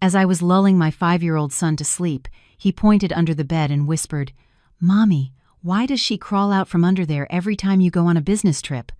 As I was lulling my 5-year-old son to sleep, he pointed under the bed and whispered, "Mommy, why does she crawl out from under there every time you go on a business trip?"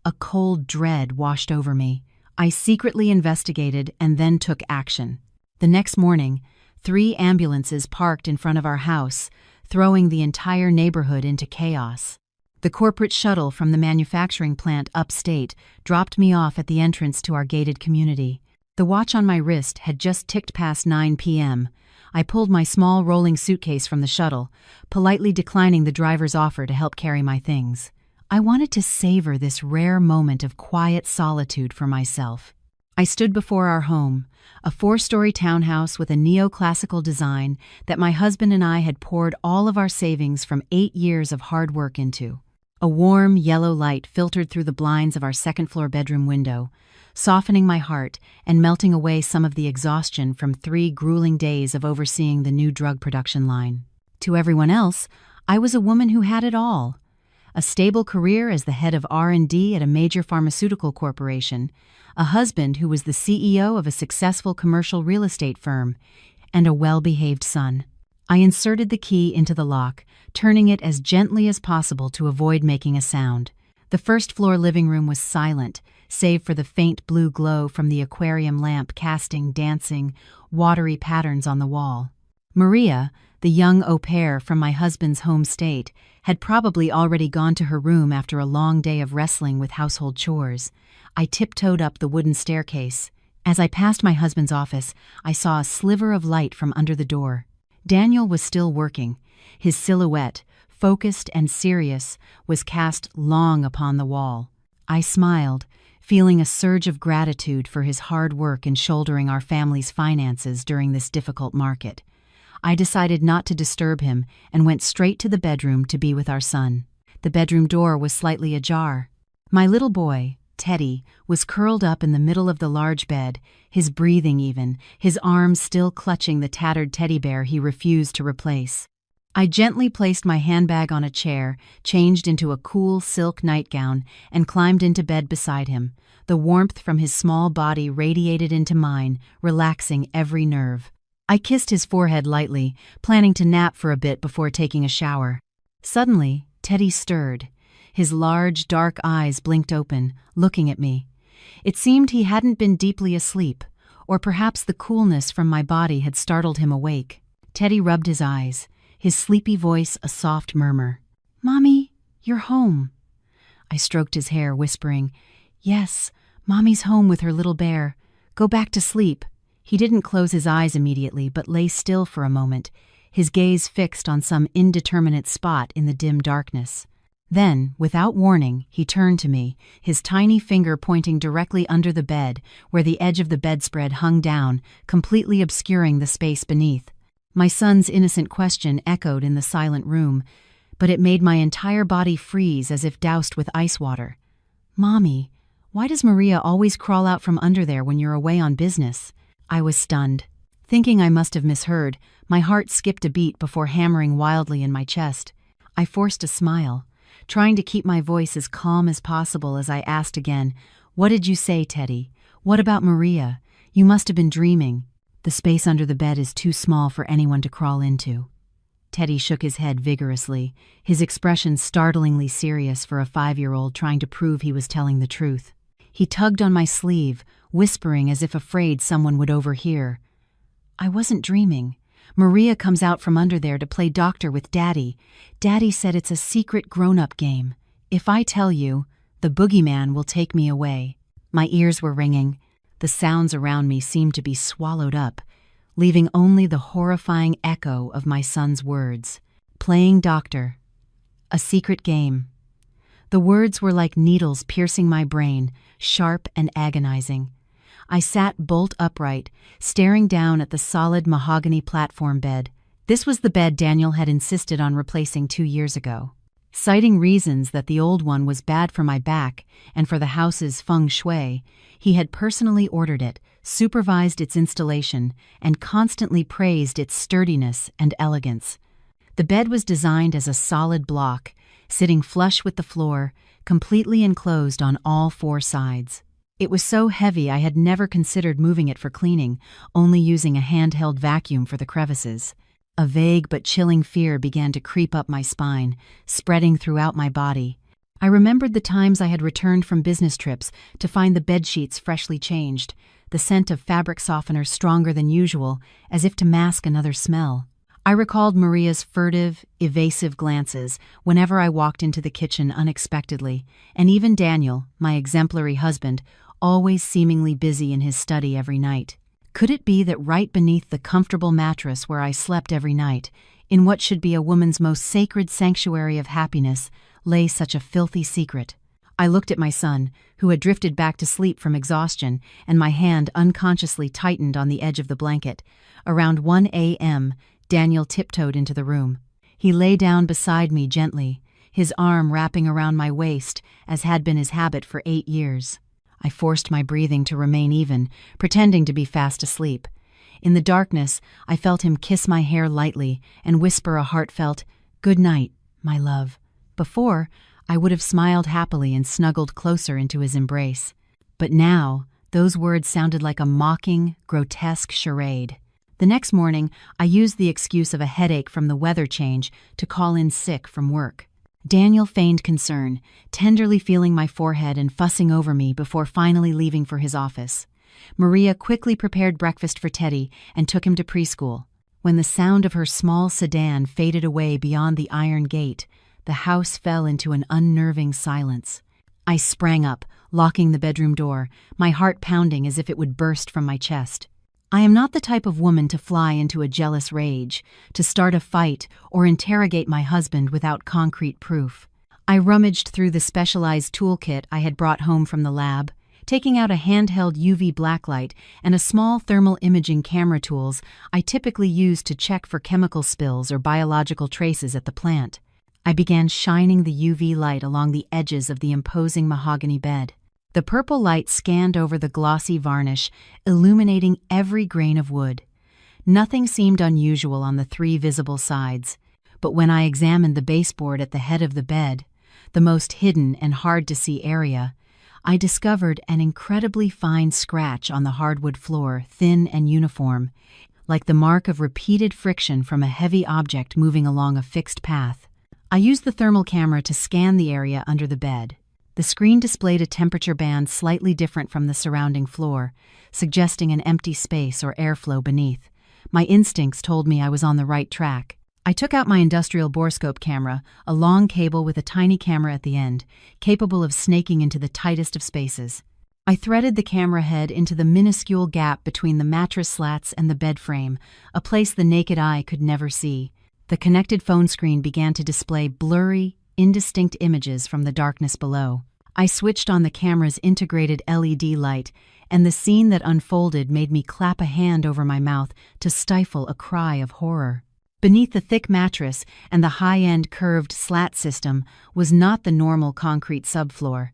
A cold dread washed over me. I secretly investigated and then took action. The next morning, 3 ambulances parked in front of our house, throwing the entire neighborhood into chaos. The corporate shuttle from the manufacturing plant upstate dropped me off at the entrance to our gated community. The watch on my wrist had just ticked past 9 p.m. I pulled my small rolling suitcase from the shuttle, politely declining the driver's offer to help carry my things. I wanted to savor this rare moment of quiet solitude for myself. I stood before our home, a 4-story townhouse with a neoclassical design that my husband and I had poured all of our savings from 8 years of hard work into. A warm, yellow light filtered through the blinds of our second-floor bedroom window, softening my heart and melting away some of the exhaustion from 3 grueling days of overseeing the new drug production line. To everyone else, I was a woman who had it all. A stable career as the head of R&D at a major pharmaceutical corporation, a husband who was the CEO of a successful commercial real estate firm, and a well-behaved son. I inserted the key into the lock, turning it as gently as possible to avoid making a sound. The first-floor living room was silent, save for the faint blue glow from the aquarium lamp casting dancing, watery patterns on the wall. Maria, the young au pair from my husband's home state, had probably already gone to her room after a long day of wrestling with household chores. I tiptoed up the wooden staircase. As I passed my husband's office, I saw a sliver of light from under the door. Daniel was still working. His silhouette, focused and serious, was cast long upon the wall. I smiled, feeling a surge of gratitude for his hard work in shouldering our family's finances during this difficult market. I decided not to disturb him and went straight to the bedroom to be with our son. The bedroom door was slightly ajar. My little boy, Teddy, was curled up in the middle of the large bed, his breathing even, his arms still clutching the tattered teddy bear he refused to replace. I gently placed my handbag on a chair, changed into a cool silk nightgown, and climbed into bed beside him. The warmth from his small body radiated into mine, relaxing every nerve. I kissed his forehead lightly, planning to nap for a bit before taking a shower. Suddenly, Teddy stirred. His large, dark eyes blinked open, looking at me. It seemed he hadn't been deeply asleep, or perhaps the coolness from my body had startled him awake. Teddy rubbed his eyes, his sleepy voice a soft murmur. "Mommy, you're home." I stroked his hair, whispering, "Yes, Mommy's home with her little bear. Go back to sleep." He didn't close his eyes immediately, but lay still for a moment, his gaze fixed on some indeterminate spot in the dim darkness. Then, without warning, he turned to me, his tiny finger pointing directly under the bed, where the edge of the bedspread hung down, completely obscuring the space beneath. My son's innocent question echoed in the silent room, but it made my entire body freeze as if doused with ice water. "Mommy, why does Maria always crawl out from under there when you're away on business?" I was stunned. Thinking I must have misheard, my heart skipped a beat before hammering wildly in my chest. I forced a smile, trying to keep my voice as calm as possible as I asked again, "What did you say, Teddy? What about Maria? You must have been dreaming. The space under the bed is too small for anyone to crawl into." Teddy shook his head vigorously, his expression startlingly serious for a 5-year-old trying to prove he was telling the truth. He tugged on my sleeve, whispering as if afraid someone would overhear. "I wasn't dreaming. Maria comes out from under there to play doctor with Daddy. Daddy said it's a secret grown-up game. If I tell you, the boogeyman will take me away." My ears were ringing. The sounds around me seemed to be swallowed up, leaving only the horrifying echo of my son's words. Playing doctor. A secret game. The words were like needles piercing my brain, sharp and agonizing. I sat bolt upright, staring down at the solid mahogany platform bed. This was the bed Daniel had insisted on replacing 2 years ago. Citing reasons that the old one was bad for my back and for the house's feng shui, he had personally ordered it, supervised its installation, and constantly praised its sturdiness and elegance. The bed was designed as a solid block, sitting flush with the floor, completely enclosed on all 4 sides. It was so heavy I had never considered moving it for cleaning, only using a handheld vacuum for the crevices. A vague but chilling fear began to creep up my spine, spreading throughout my body. I remembered the times I had returned from business trips to find the bedsheets freshly changed, the scent of fabric softener stronger than usual, as if to mask another smell. I recalled Maria's furtive, evasive glances whenever I walked into the kitchen unexpectedly, and even Daniel, my exemplary husband, always seemingly busy in his study every night. Could it be that right beneath the comfortable mattress where I slept every night, in what should be a woman's most sacred sanctuary of happiness, lay such a filthy secret? I looked at my son, who had drifted back to sleep from exhaustion, and my hand unconsciously tightened on the edge of the blanket. Around 1 a.m., Daniel tiptoed into the room. He lay down beside me gently, his arm wrapping around my waist, as had been his habit for 8 years. I forced my breathing to remain even, pretending to be fast asleep. In the darkness, I felt him kiss my hair lightly and whisper a heartfelt, "Good night, my love." Before, I would have smiled happily and snuggled closer into his embrace. But now, those words sounded like a mocking, grotesque charade. The next morning, I used the excuse of a headache from the weather change to call in sick from work. Daniel feigned concern, tenderly feeling my forehead and fussing over me before finally leaving for his office. Maria quickly prepared breakfast for Teddy and took him to preschool. When the sound of her small sedan faded away beyond the iron gate, the house fell into an unnerving silence. I sprang up, locking the bedroom door, my heart pounding as if it would burst from my chest. I am not the type of woman to fly into a jealous rage, to start a fight, or interrogate my husband without concrete proof. I rummaged through the specialized toolkit I had brought home from the lab, taking out a handheld UV blacklight and a small thermal imaging camera tools I typically use to check for chemical spills or biological traces at the plant. I began shining the UV light along the edges of the imposing mahogany bed. The purple light scanned over the glossy varnish, illuminating every grain of wood. Nothing seemed unusual on the 3 visible sides, but when I examined the baseboard at the head of the bed, the most hidden and hard-to-see area, I discovered an incredibly fine scratch on the hardwood floor, thin and uniform, like the mark of repeated friction from a heavy object moving along a fixed path. I used the thermal camera to scan the area under the bed. The screen displayed a temperature band slightly different from the surrounding floor, suggesting an empty space or airflow beneath. My instincts told me I was on the right track. I took out my industrial borescope camera, a long cable with a tiny camera at the end, capable of snaking into the tightest of spaces. I threaded the camera head into the minuscule gap between the mattress slats and the bed frame, a place the naked eye could never see. The connected phone screen began to display blurry, indistinct images from the darkness below. I switched on the camera's integrated LED light, and the scene that unfolded made me clap a hand over my mouth to stifle a cry of horror. Beneath the thick mattress and the high-end curved slat system was not the normal concrete subfloor.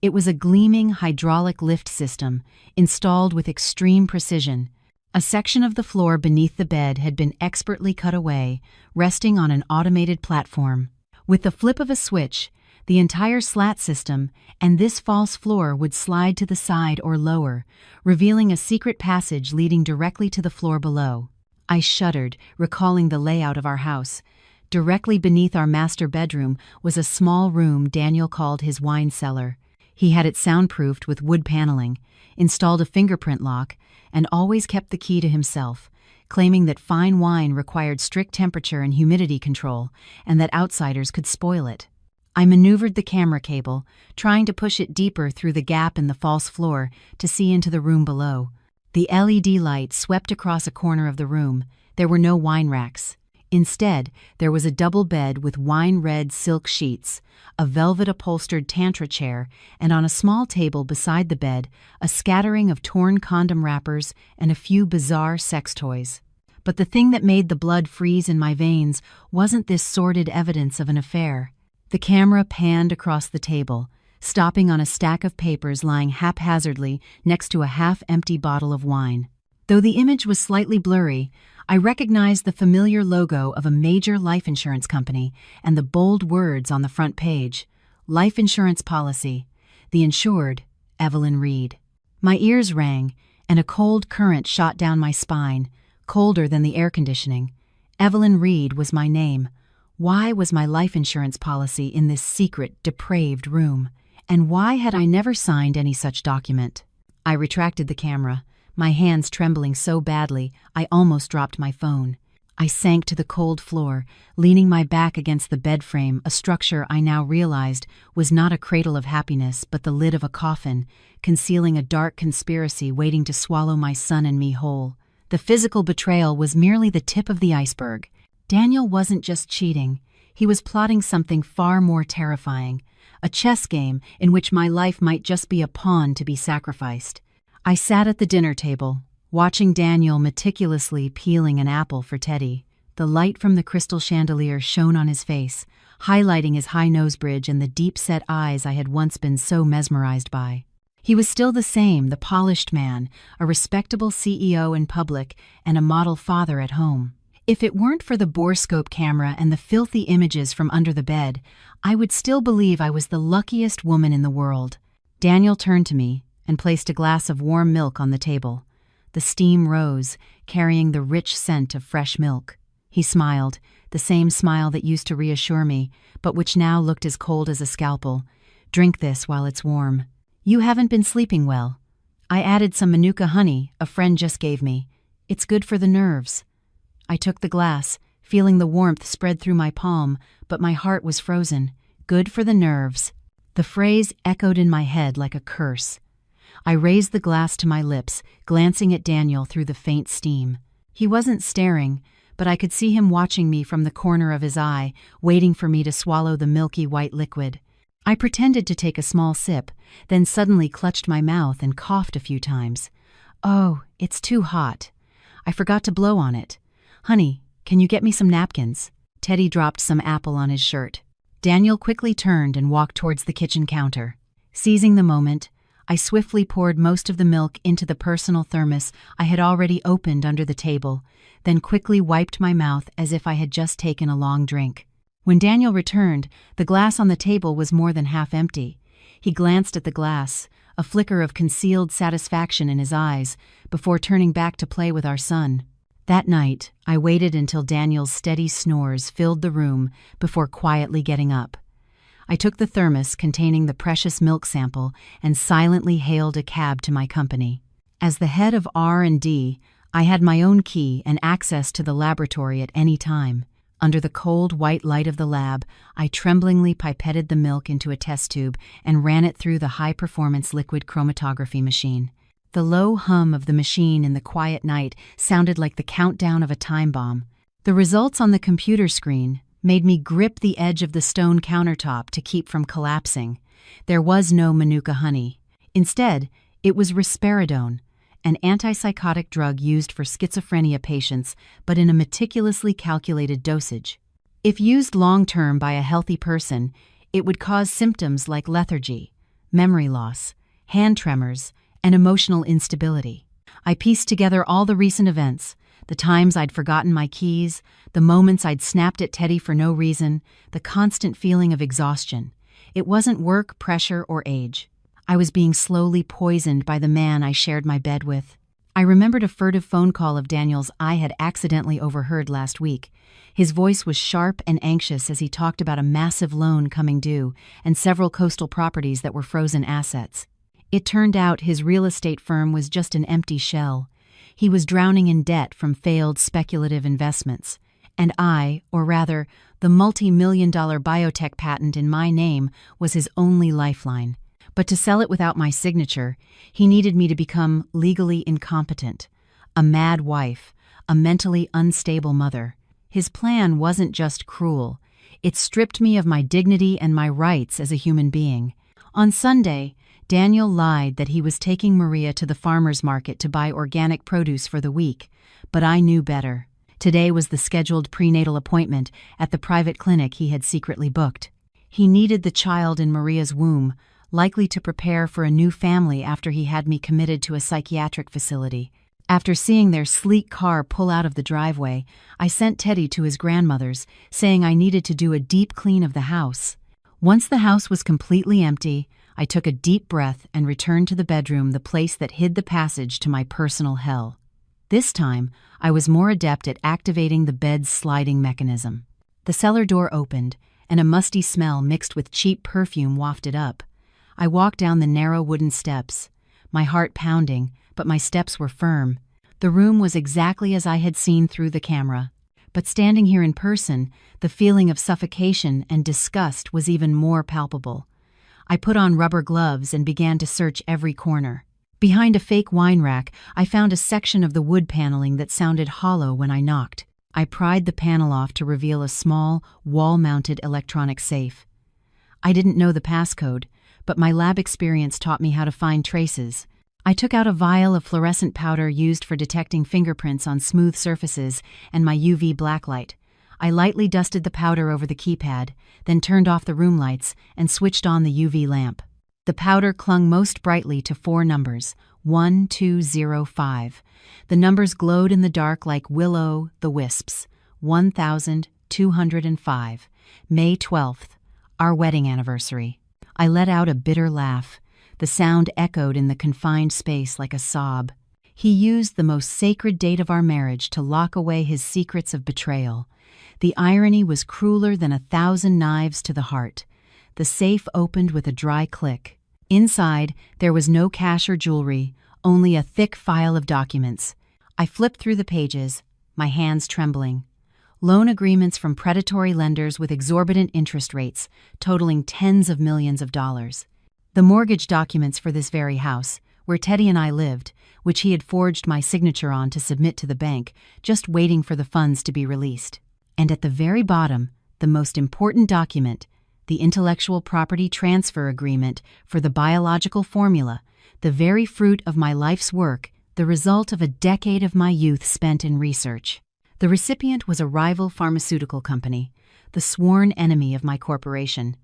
It was a gleaming hydraulic lift system, installed with extreme precision. A section of the floor beneath the bed had been expertly cut away, resting on an automated platform. With the flip of a switch, the entire slat system and this false floor would slide to the side or lower, revealing a secret passage leading directly to the floor below. I shuddered, recalling the layout of our house. Directly beneath our master bedroom was a small room Daniel called his wine cellar. He had it soundproofed with wood paneling, installed a fingerprint lock, and always kept the key to himself, claiming that fine wine required strict temperature and humidity control, and that outsiders could spoil it. I maneuvered the camera cable, trying to push it deeper through the gap in the false floor to see into the room below. The LED light swept across a corner of the room. There were no wine racks. Instead, there was a double bed with wine-red silk sheets, a velvet-upholstered tantra chair, and on a small table beside the bed, a scattering of torn condom wrappers and a few bizarre sex toys. But the thing that made the blood freeze in my veins wasn't this sordid evidence of an affair. The camera panned across the table, stopping on a stack of papers lying haphazardly next to a half-empty bottle of wine. Though the image was slightly blurry, I recognized the familiar logo of a major life insurance company and the bold words on the front page: Life Insurance Policy. The insured, Evelyn Reed. My ears rang, and a cold current shot down my spine, colder than the air conditioning. Evelyn Reed was my name. Why was my life insurance policy in this secret, depraved room? And why had I never signed any such document? I retracted the camera, my hands trembling so badly I almost dropped my phone. I sank to the cold floor, leaning my back against the bed frame, a structure I now realized was not a cradle of happiness but the lid of a coffin, concealing a dark conspiracy waiting to swallow my son and me whole. The physical betrayal was merely the tip of the iceberg. Daniel wasn't just cheating, he was plotting something far more terrifying, a chess game in which my life might just be a pawn to be sacrificed. I sat at the dinner table, watching Daniel meticulously peeling an apple for Teddy. The light from the crystal chandelier shone on his face, highlighting his high nose bridge and the deep-set eyes I had once been so mesmerized by. He was still the same, the polished man, a respectable CEO in public and a model father at home. If it weren't for the borescope camera and the filthy images from under the bed, I would still believe I was the luckiest woman in the world. Daniel turned to me and placed a glass of warm milk on the table. The steam rose, carrying the rich scent of fresh milk. He smiled, the same smile that used to reassure me, but which now looked as cold as a scalpel. "Drink this while it's warm. You haven't been sleeping well." I added some Manuka honey a friend just gave me. "It's good for the nerves." I took the glass, feeling the warmth spread through my palm, but my heart was frozen. Good for the nerves. The phrase echoed in my head like a curse. I raised the glass to my lips, glancing at Daniel through the faint steam. He wasn't staring, but I could see him watching me from the corner of his eye, waiting for me to swallow the milky white liquid. I pretended to take a small sip, then suddenly clutched my mouth and coughed a few times. "Oh, it's too hot. I forgot to blow on it. Honey, can you get me some napkins?" Teddy dropped some apple on his shirt. Daniel quickly turned and walked towards the kitchen counter. Seizing the moment, I swiftly poured most of the milk into the personal thermos I had already opened under the table, then quickly wiped my mouth as if I had just taken a long drink. When Daniel returned, the glass on the table was more than half empty. He glanced at the glass, a flicker of concealed satisfaction in his eyes, before turning back to play with our son. That night, I waited until Daniel's steady snores filled the room before quietly getting up. I took the thermos containing the precious milk sample and silently hailed a cab to my company. As the head of R&D, I had my own key and access to the laboratory at any time. Under the cold white light of the lab, I tremblingly pipetted the milk into a test tube and ran it through the high-performance liquid chromatography machine. The low hum of the machine in the quiet night sounded like the countdown of a time bomb. The results on the computer screen made me grip the edge of the stone countertop to keep from collapsing. There was no Manuka honey. Instead, it was risperidone, an antipsychotic drug used for schizophrenia patients, but in a meticulously calculated dosage. If used long-term by a healthy person, it would cause symptoms like lethargy, memory loss, hand tremors, and emotional instability. I pieced together all the recent events, the times I'd forgotten my keys, the moments I'd snapped at Teddy for no reason, the constant feeling of exhaustion. It wasn't work, pressure, or age. I was being slowly poisoned by the man I shared my bed with. I remembered a furtive phone call of Daniel's I had accidentally overheard last week. His voice was sharp and anxious as he talked about a massive loan coming due and several coastal properties that were frozen assets. It turned out his real estate firm was just an empty shell. He was drowning in debt from failed speculative investments. And I, or rather, the multi-million-dollar biotech patent in my name was his only lifeline. But to sell it without my signature, he needed me to become legally incompetent, a mad wife, a mentally unstable mother. His plan wasn't just cruel. It stripped me of my dignity and my rights as a human being. On Sunday, Daniel lied that he was taking Maria to the farmer's market to buy organic produce for the week, but I knew better. Today was the scheduled prenatal appointment at the private clinic he had secretly booked. He needed the child in Maria's womb, likely to prepare for a new family after he had me committed to a psychiatric facility. After seeing their sleek car pull out of the driveway, I sent Teddy to his grandmother's, saying I needed to do a deep clean of the house. Once the house was completely empty, I took a deep breath and returned to the bedroom, the place that hid the passage to my personal hell. This time, I was more adept at activating the bed's sliding mechanism. The cellar door opened, and a musty smell mixed with cheap perfume wafted up. I walked down the narrow wooden steps, my heart pounding, but my steps were firm. The room was exactly as I had seen through the camera. But standing here in person, the feeling of suffocation and disgust was even more palpable. I put on rubber gloves and began to search every corner. Behind a fake wine rack, I found a section of the wood paneling that sounded hollow when I knocked. I pried the panel off to reveal a small, wall-mounted electronic safe. I didn't know the passcode, but my lab experience taught me how to find traces. I took out a vial of fluorescent powder used for detecting fingerprints on smooth surfaces and my UV blacklight. I lightly dusted the powder over the keypad, then turned off the room lights and switched on the UV lamp. The powder clung most brightly to 4 numbers, 1205. The numbers glowed in the dark like will-o'-the-wisps. 1205. May 12th, our wedding anniversary. I let out a bitter laugh. The sound echoed in the confined space like a sob. He used the most sacred date of our marriage to lock away his secrets of betrayal. The irony was crueler than 1,000 knives to the heart. The safe opened with a dry click. Inside, there was no cash or jewelry, only a thick file of documents. I flipped through the pages, my hands trembling. Loan agreements from predatory lenders with exorbitant interest rates, totaling tens of millions of dollars. The mortgage documents for this very house, where Teddy and I lived, which he had forged my signature on to submit to the bank, just waiting for the funds to be released. And at the very bottom, the most important document, the intellectual property transfer agreement for the biological formula, the very fruit of my life's work, the result of a decade of my youth spent in research. The recipient was a rival pharmaceutical company, the sworn enemy of my corporation.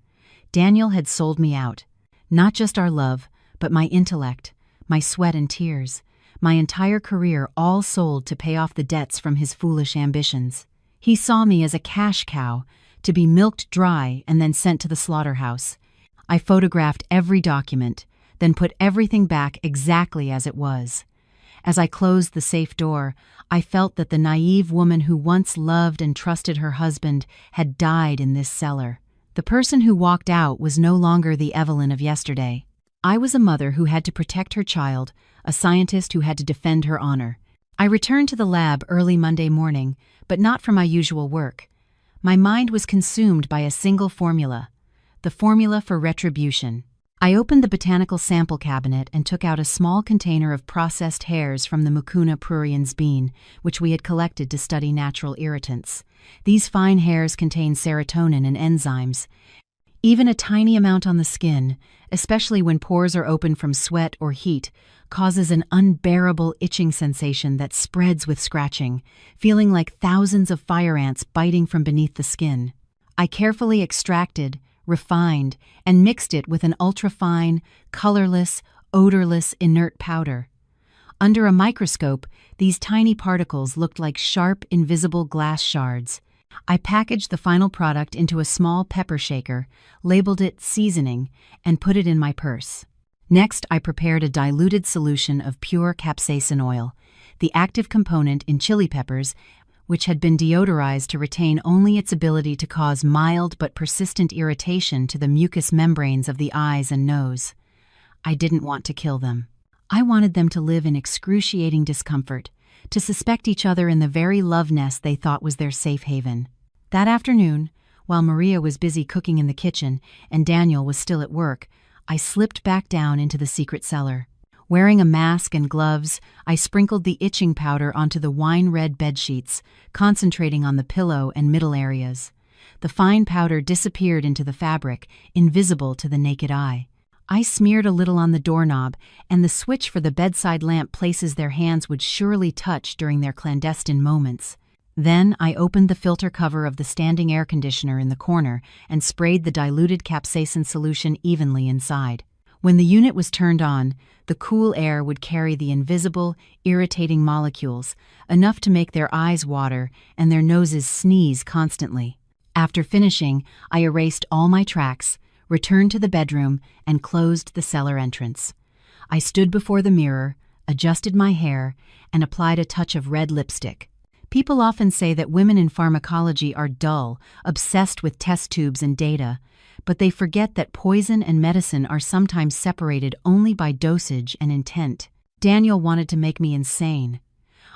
Daniel had sold me out. Not just our love, but my intellect, my sweat and tears, my entire career all sold to pay off the debts from his foolish ambitions. He saw me as a cash cow, to be milked dry and then sent to the slaughterhouse. I photographed every document, then put everything back exactly as it was. As I closed the safe door, I felt that the naive woman who once loved and trusted her husband had died in this cellar. The person who walked out was no longer the Evelyn of yesterday. I was a mother who had to protect her child, a scientist who had to defend her honor. I returned to the lab early Monday morning, but not for my usual work. My mind was consumed by a single formula, the formula for retribution. I opened the botanical sample cabinet and took out a small container of processed hairs from the Mucuna pruriens bean, which we had collected to study natural irritants. These fine hairs contain serotonin and enzymes. Even a tiny amount on the skin, especially when pores are open from sweat or heat, causes an unbearable itching sensation that spreads with scratching, feeling like thousands of fire ants biting from beneath the skin. I carefully extracted, refined, and mixed it with an ultrafine, colorless, odorless, inert powder. Under a microscope, these tiny particles looked like sharp, invisible glass shards. I packaged the final product into a small pepper shaker, labeled it seasoning, and put it in my purse. Next, I prepared a diluted solution of pure capsaicin oil, the active component in chili peppers, which had been deodorized to retain only its ability to cause mild but persistent irritation to the mucous membranes of the eyes and nose. I didn't want to kill them. I wanted them to live in excruciating discomfort, to suspect each other in the very love nest they thought was their safe haven. That afternoon, while Maria was busy cooking in the kitchen and Daniel was still at work, I slipped back down into the secret cellar. Wearing a mask and gloves, I sprinkled the itching powder onto the wine-red bedsheets, concentrating on the pillow and middle areas. The fine powder disappeared into the fabric, invisible to the naked eye. I smeared a little on the doorknob, and the switch for the bedside lamp places their hands would surely touch during their clandestine moments. Then I opened the filter cover of the standing air conditioner in the corner and sprayed the diluted capsaicin solution evenly inside. When the unit was turned on, the cool air would carry the invisible, irritating molecules, enough to make their eyes water and their noses sneeze constantly. After finishing, I erased all my tracks, returned to the bedroom, and closed the cellar entrance. I stood before the mirror, adjusted my hair, and applied a touch of red lipstick. People often say that women in pharmacology are dull, obsessed with test tubes and data, but they forget that poison and medicine are sometimes separated only by dosage and intent. Daniel wanted to make me insane.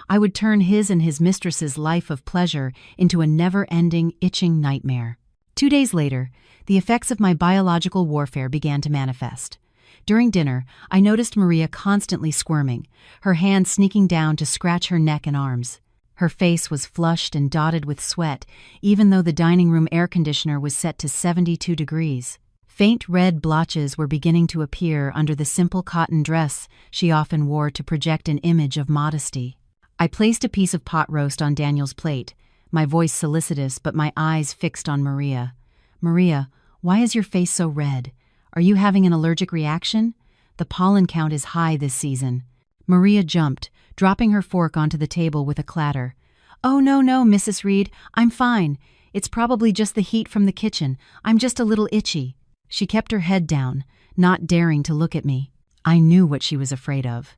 I would turn his and his mistress's life of pleasure into a never-ending, itching nightmare. 2 days later, the effects of my biological warfare began to manifest. During dinner, I noticed Maria constantly squirming, her hand sneaking down to scratch her neck and arms. Her face was flushed and dotted with sweat, even though the dining room air conditioner was set to 72 degrees. Faint red blotches were beginning to appear under the simple cotton dress she often wore to project an image of modesty. I placed a piece of pot roast on Daniel's plate, my voice solicitous but my eyes fixed on Maria. "Maria, why is your face so red? Are you having an allergic reaction? The pollen count is high this season." Maria jumped, dropping her fork onto the table with a clatter. "Oh, no, Mrs. Reed, I'm fine. It's probably just the heat from the kitchen. I'm just a little itchy." She kept her head down, not daring to look at me. I knew what she was afraid of.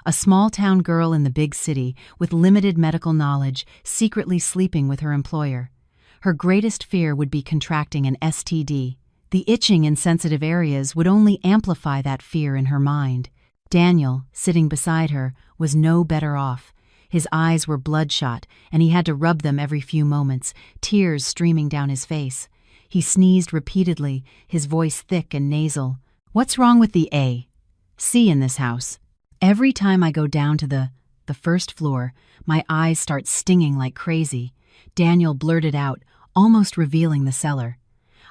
A small-town girl in the big city, with limited medical knowledge, secretly sleeping with her employer. Her greatest fear would be contracting an STD. The itching in sensitive areas would only amplify that fear in her mind. Daniel, sitting beside her, was no better off. His eyes were bloodshot, and he had to rub them every few moments, tears streaming down his face. He sneezed repeatedly, his voice thick and nasal. "What's wrong with the C in this house? Every time I go down to the first floor, my eyes start stinging like crazy," Daniel blurted out, almost revealing the cellar.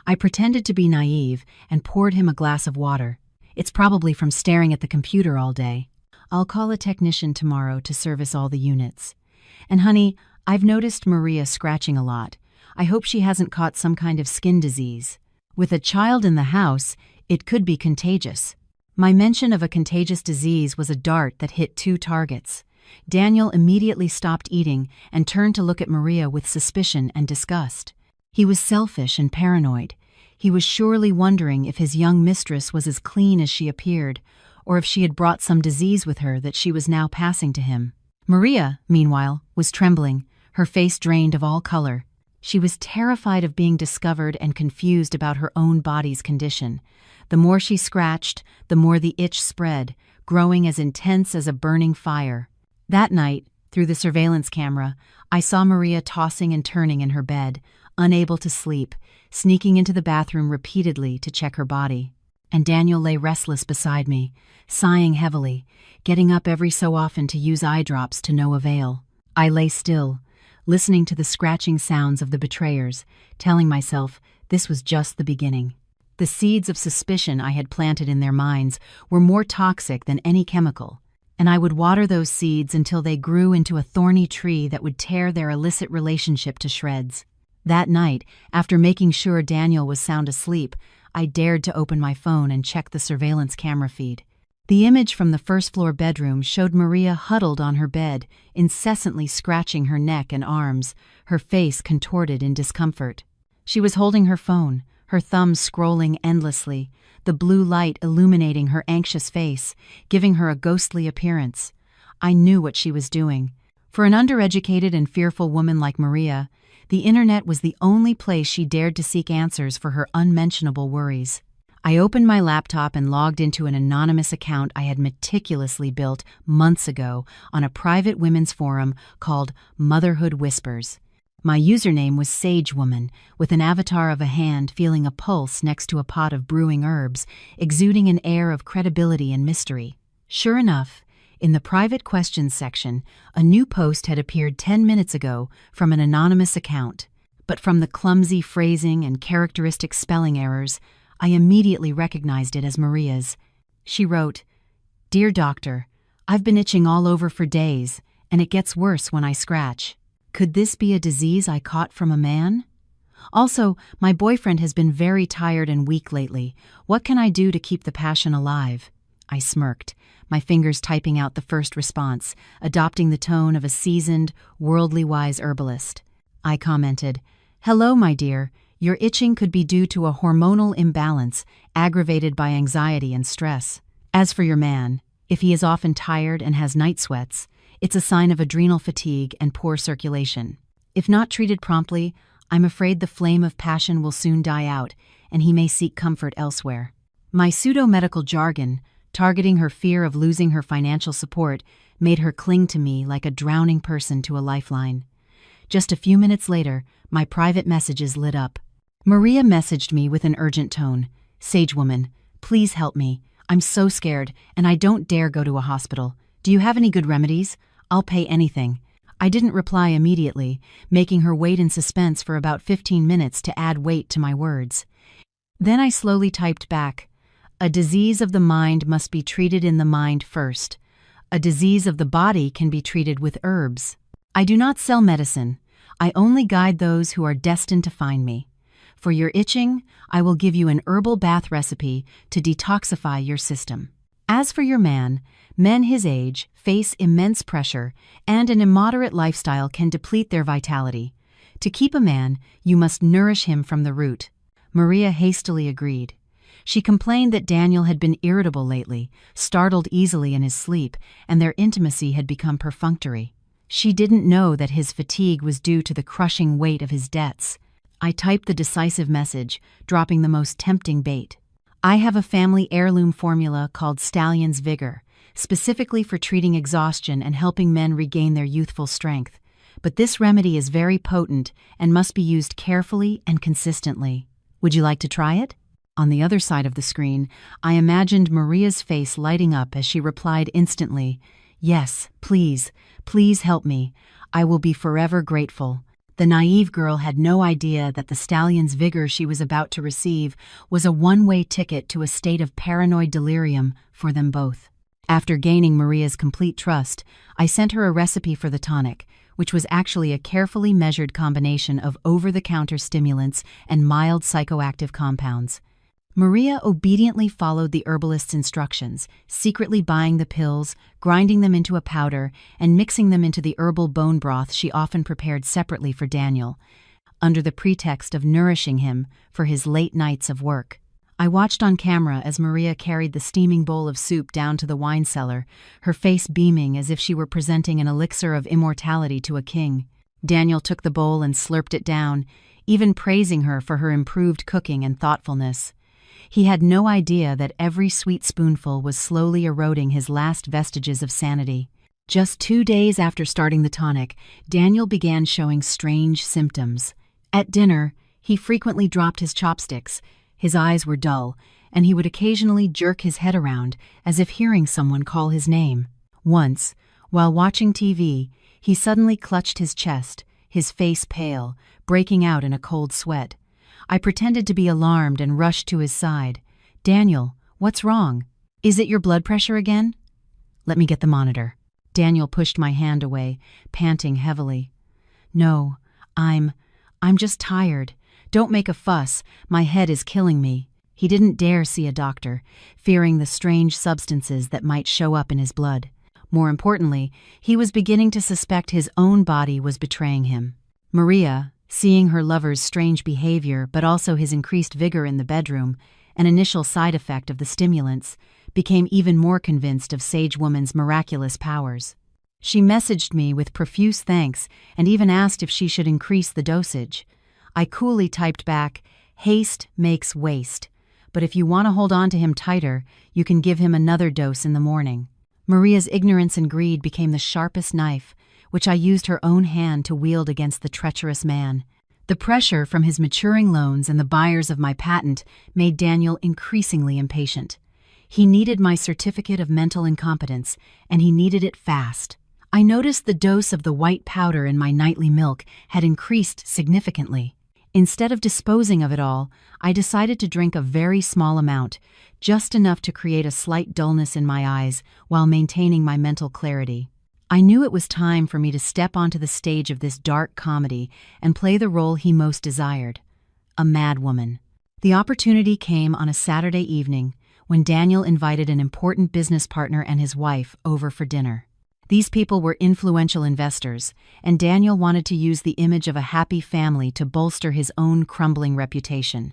I pretended to be naive and poured him a glass of water. "It's probably from staring at the computer all day. I'll call a technician tomorrow to service all the units. And honey, I've noticed Maria scratching a lot. I hope she hasn't caught some kind of skin disease. With a child in the house, it could be contagious." My mention of a contagious disease was a dart that hit 2 targets. Daniel immediately stopped eating and turned to look at Maria with suspicion and disgust. He was selfish and paranoid. He was surely wondering if his young mistress was as clean as she appeared, or if she had brought some disease with her that she was now passing to him. Maria, meanwhile, was trembling, her face drained of all color. She was terrified of being discovered and confused about her own body's condition. The more she scratched, the more the itch spread, growing as intense as a burning fire. That night, through the surveillance camera, I saw Maria tossing and turning in her bed, unable to sleep, sneaking into the bathroom repeatedly to check her body. And Daniel lay restless beside me, sighing heavily, getting up every so often to use eye drops to no avail. I lay still, listening to the scratching sounds of the betrayers, telling myself this was just the beginning. The seeds of suspicion I had planted in their minds were more toxic than any chemical, and I would water those seeds until they grew into a thorny tree that would tear their illicit relationship to shreds. That night, after making sure Daniel was sound asleep, I dared to open my phone and check the surveillance camera feed. The image from the first-floor bedroom showed Maria huddled on her bed, incessantly scratching her neck and arms, her face contorted in discomfort. She was holding her phone, her thumbs scrolling endlessly, the blue light illuminating her anxious face, giving her a ghostly appearance. I knew what she was doing. For an undereducated and fearful woman like Maria, the internet was the only place she dared to seek answers for her unmentionable worries. I opened my laptop and logged into an anonymous account I had meticulously built months ago on a private women's forum called Motherhood Whispers. My username was Sage Woman, with an avatar of a hand feeling a pulse next to a pot of brewing herbs, exuding an air of credibility and mystery. Sure enough, in the private questions section, a new post had appeared 10 minutes ago from an anonymous account. But from the clumsy phrasing and characteristic spelling errors, I immediately recognized it as Maria's. She wrote, "Dear Doctor, I've been itching all over for days, and it gets worse when I scratch. Could this be a disease I caught from a man? Also, my boyfriend has been very tired and weak lately. What can I do to keep the passion alive?" I smirked, my fingers typing out the first response, adopting the tone of a seasoned, worldly-wise herbalist. I commented, "Hello, my dear. Your itching could be due to a hormonal imbalance aggravated by anxiety and stress. As for your man, if he is often tired and has night sweats, it's a sign of adrenal fatigue and poor circulation. If not treated promptly, I'm afraid the flame of passion will soon die out, and he may seek comfort elsewhere. My pseudo-medical jargon, targeting her fear of losing her financial support, made her cling to me like a drowning person to a lifeline. Just a few minutes later, my private messages lit up. Maria messaged me with an urgent tone. "Sage woman, please help me. I'm so scared, and I don't dare go to a hospital. Do you have any good remedies? I'll pay anything." I didn't reply immediately, making her wait in suspense for about 15 minutes to add weight to my words. Then I slowly typed back, "A disease of the mind must be treated in the mind first. A disease of the body can be treated with herbs. I do not sell medicine. I only guide those who are destined to find me. For your itching, I will give you an herbal bath recipe to detoxify your system." As for your man, men his age face immense pressure, and an immoderate lifestyle can deplete their vitality. To keep a man, you must nourish him from the root. Maria hastily agreed. She complained that Daniel had been irritable lately, startled easily in his sleep, and their intimacy had become perfunctory. She didn't know that his fatigue was due to the crushing weight of his debts. I typed the decisive message, dropping the most tempting bait. "I have a family heirloom formula called Stallion's Vigor, specifically for treating exhaustion and helping men regain their youthful strength. But this remedy is very potent and must be used carefully and consistently. Would you like to try it?" On the other side of the screen, I imagined Maria's face lighting up as she replied instantly, "Yes, please, please help me. I will be forever grateful." The naive girl had no idea that the Stallion's Vigor she was about to receive was a one-way ticket to a state of paranoid delirium for them both. After gaining Maria's complete trust, I sent her a recipe for the tonic, which was actually a carefully measured combination of over-the-counter stimulants and mild psychoactive compounds. Maria obediently followed the herbalist's instructions, secretly buying the pills, grinding them into a powder, and mixing them into the herbal bone broth she often prepared separately for Daniel, under the pretext of nourishing him for his late nights of work. I watched on camera as Maria carried the steaming bowl of soup down to the wine cellar, her face beaming as if she were presenting an elixir of immortality to a king. Daniel took the bowl and slurped it down, even praising her for her improved cooking and thoughtfulness. He had no idea that every sweet spoonful was slowly eroding his last vestiges of sanity. Just 2 days after starting the tonic, Daniel began showing strange symptoms. At dinner, he frequently dropped his chopsticks, his eyes were dull, and he would occasionally jerk his head around as if hearing someone call his name. Once, while watching TV, he suddenly clutched his chest, his face pale, breaking out in a cold sweat. I pretended to be alarmed and rushed to his side. "Daniel, what's wrong? Is it your blood pressure again?" "Let me get the monitor." Daniel pushed my hand away, panting heavily. "No, I'm just tired. Don't make a fuss. My head is killing me." He didn't dare see a doctor, fearing the strange substances that might show up in his blood. More importantly, he was beginning to suspect his own body was betraying him. Maria, seeing her lover's strange behavior but also his increased vigor in the bedroom, an initial side effect of the stimulants, became even more convinced of Sage Woman's miraculous powers. She messaged me with profuse thanks and even asked if she should increase the dosage. I coolly typed back, "Haste makes waste, but if you want to hold on to him tighter, you can give him another dose in the morning." Maria's ignorance and greed became the sharpest knife, which I used her own hand to wield against the treacherous man. The pressure from his maturing loans and the buyers of my patent made Daniel increasingly impatient. He needed my certificate of mental incompetence, and he needed it fast. I noticed the dose of the white powder in my nightly milk had increased significantly. Instead of disposing of it all, I decided to drink a very small amount, just enough to create a slight dullness in my eyes while maintaining my mental clarity. I knew it was time for me to step onto the stage of this dark comedy and play the role he most desired, a madwoman. The opportunity came on a Saturday evening when Daniel invited an important business partner and his wife over for dinner. These people were influential investors, and Daniel wanted to use the image of a happy family to bolster his own crumbling reputation.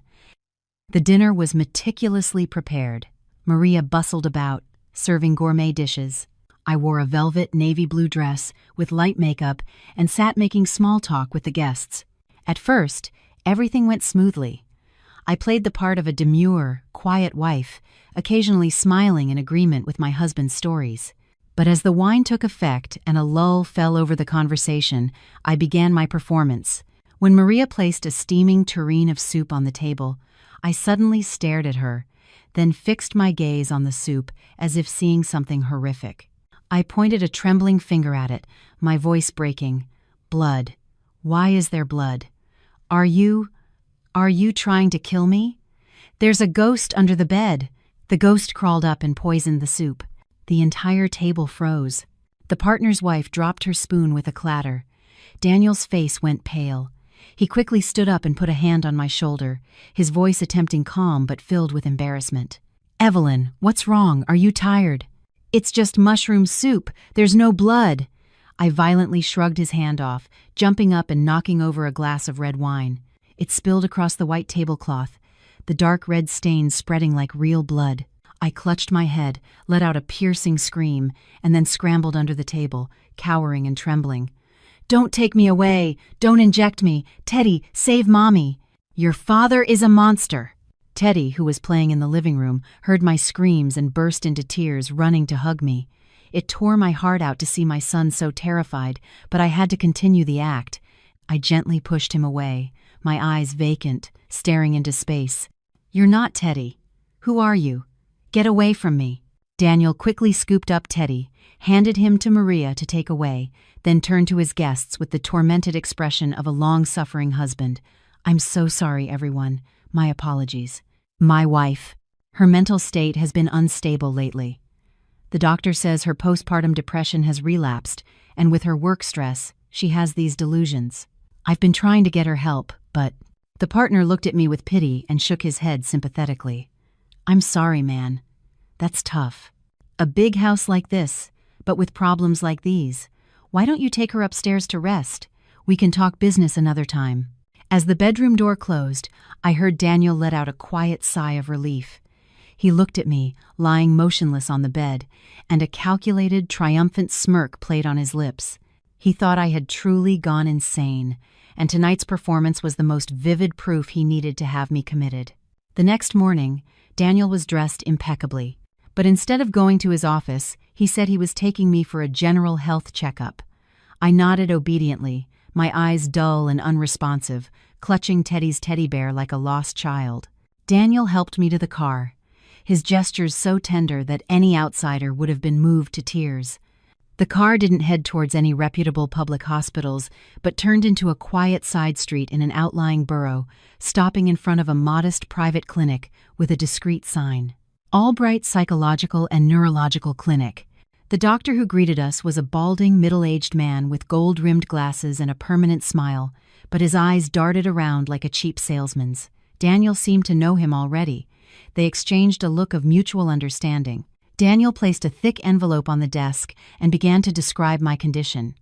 The dinner was meticulously prepared. Maria bustled about, serving gourmet dishes. I wore a velvet navy blue dress with light makeup and sat making small talk with the guests. At first, everything went smoothly. I played the part of a demure, quiet wife, occasionally smiling in agreement with my husband's stories. But as the wine took effect and a lull fell over the conversation, I began my performance. When Maria placed a steaming tureen of soup on the table, I suddenly stared at her, then fixed my gaze on the soup as if seeing something horrific. I pointed a trembling finger at it, my voice breaking. Blood. Why is there blood? Are you trying to kill me? There's a ghost under the bed. The ghost crawled up and poisoned the soup. The entire table froze. The partner's wife dropped her spoon with a clatter. Daniel's face went pale. He quickly stood up and put a hand on my shoulder, his voice attempting calm but filled with embarrassment. Evelyn, what's wrong? Are you tired? It's just mushroom soup. There's no blood. I violently shrugged his hand off, jumping up and knocking over a glass of red wine. It spilled across the white tablecloth, the dark red stains spreading like real blood. I clutched my head, let out a piercing scream, and then scrambled under the table, cowering and trembling. Don't take me away! Don't inject me! Teddy, save Mommy! Your father is a monster! Teddy, who was playing in the living room, heard my screams and burst into tears, running to hug me. It tore my heart out to see my son so terrified, but I had to continue the act. I gently pushed him away, my eyes vacant, staring into space. You're not Teddy. Who are you? Get away from me. Daniel quickly scooped up Teddy, handed him to Maria to take away, then turned to his guests with the tormented expression of a long-suffering husband. I'm so sorry, everyone. My apologies. My wife. Her mental state has been unstable lately. The doctor says her postpartum depression has relapsed, and with her work stress, she has these delusions. I've been trying to get her help, but... The partner looked at me with pity and shook his head sympathetically. I'm sorry, man. That's tough. A big house like this, but with problems like these. Why don't you take her upstairs to rest? We can talk business another time. As the bedroom door closed, I heard Daniel let out a quiet sigh of relief. He looked at me, lying motionless on the bed, and a calculated, triumphant smirk played on his lips. He thought I had truly gone insane, and tonight's performance was the most vivid proof he needed to have me committed. The next morning, Daniel was dressed impeccably, but instead of going to his office, he said he was taking me for a general health checkup. I nodded obediently, my eyes dull and unresponsive, clutching Teddy's teddy bear like a lost child. Daniel helped me to the car, his gestures so tender that any outsider would have been moved to tears. The car didn't head towards any reputable public hospitals, but turned into a quiet side street in an outlying borough, stopping in front of a modest private clinic with a discreet sign. Albright Psychological and Neurological Clinic. The doctor who greeted us was a balding, middle-aged man with gold-rimmed glasses and a permanent smile, but his eyes darted around like a cheap salesman's. Daniel seemed to know him already. They exchanged a look of mutual understanding. Daniel placed a thick envelope on the desk and began to describe my condition.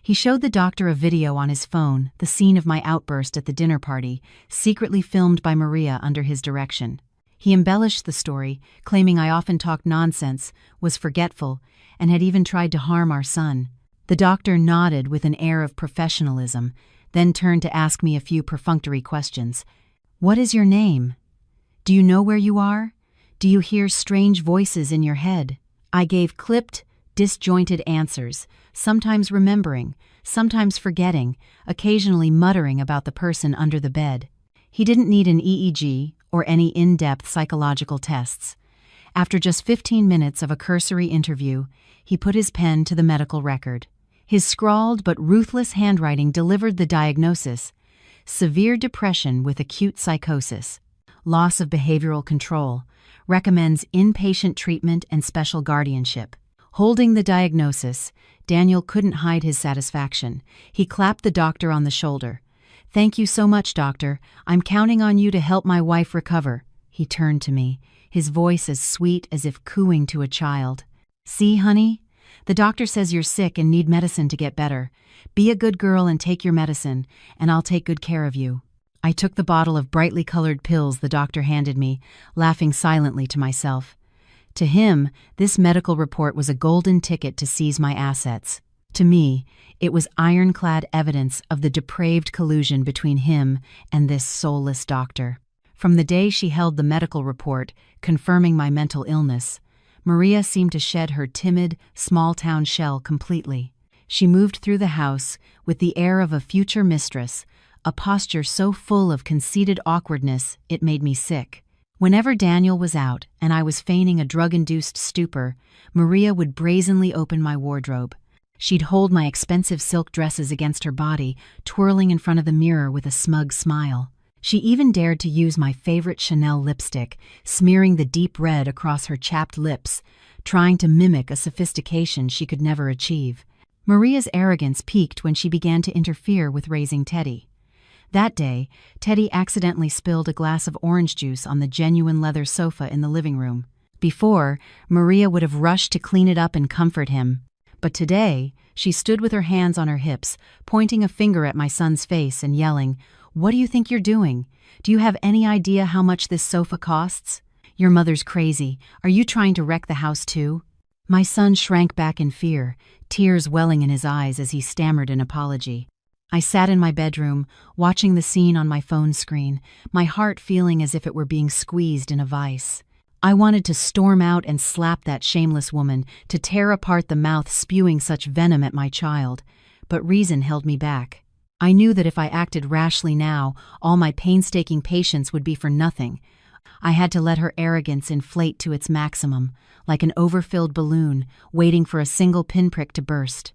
He showed the doctor a video on his phone, the scene of my outburst at the dinner party, secretly filmed by Maria under his direction. He embellished the story, claiming I often talked nonsense, was forgetful, and had even tried to harm our son. The doctor nodded with an air of professionalism, then turned to ask me a few perfunctory questions. What is your name? Do you know where you are? Do you hear strange voices in your head? I gave clipped, disjointed answers, sometimes remembering, sometimes forgetting, occasionally muttering about the person under the bed. He didn't need an EEG or any in-depth psychological tests. After just 15 minutes of a cursory interview, he put his pen to the medical record. His scrawled but ruthless handwriting delivered the diagnosis: severe depression with acute psychosis, loss of behavioral control, recommends inpatient treatment and special guardianship. Holding the diagnosis, Daniel couldn't hide his satisfaction. He clapped the doctor on the shoulder. Thank you so much, doctor. I'm counting on you to help my wife recover. He turned to me, his voice as sweet as if cooing to a child. See, honey? The doctor says you're sick and need medicine to get better. Be a good girl and take your medicine, and I'll take good care of you." I took the bottle of brightly colored pills the doctor handed me, laughing silently to myself. To him, this medical report was a golden ticket to seize my assets. To me, it was ironclad evidence of the depraved collusion between him and this soulless doctor. From the day she held the medical report confirming my mental illness, Maria seemed to shed her timid, small-town shell completely. She moved through the house with the air of a future mistress, a posture so full of conceited awkwardness it made me sick. Whenever Daniel was out and I was feigning a drug-induced stupor, Maria would brazenly open my wardrobe. She'd hold my expensive silk dresses against her body, twirling in front of the mirror with a smug smile. She even dared to use my favorite Chanel lipstick, smearing the deep red across her chapped lips, trying to mimic a sophistication she could never achieve. Maria's arrogance peaked when she began to interfere with raising Teddy. That day, Teddy accidentally spilled a glass of orange juice on the genuine leather sofa in the living room. Before, Maria would have rushed to clean it up and comfort him. But today, she stood with her hands on her hips, pointing a finger at my son's face and yelling, "What do you think you're doing? Do you have any idea how much this sofa costs? Your mother's crazy. Are you trying to wreck the house too?" My son shrank back in fear, tears welling in his eyes as he stammered an apology. I sat in my bedroom, watching the scene on my phone screen, my heart feeling as if it were being squeezed in a vice. I wanted to storm out and slap that shameless woman, to tear apart the mouth spewing such venom at my child, but reason held me back. I knew that if I acted rashly now, all my painstaking patience would be for nothing. I had to let her arrogance inflate to its maximum, like an overfilled balloon, waiting for a single pinprick to burst.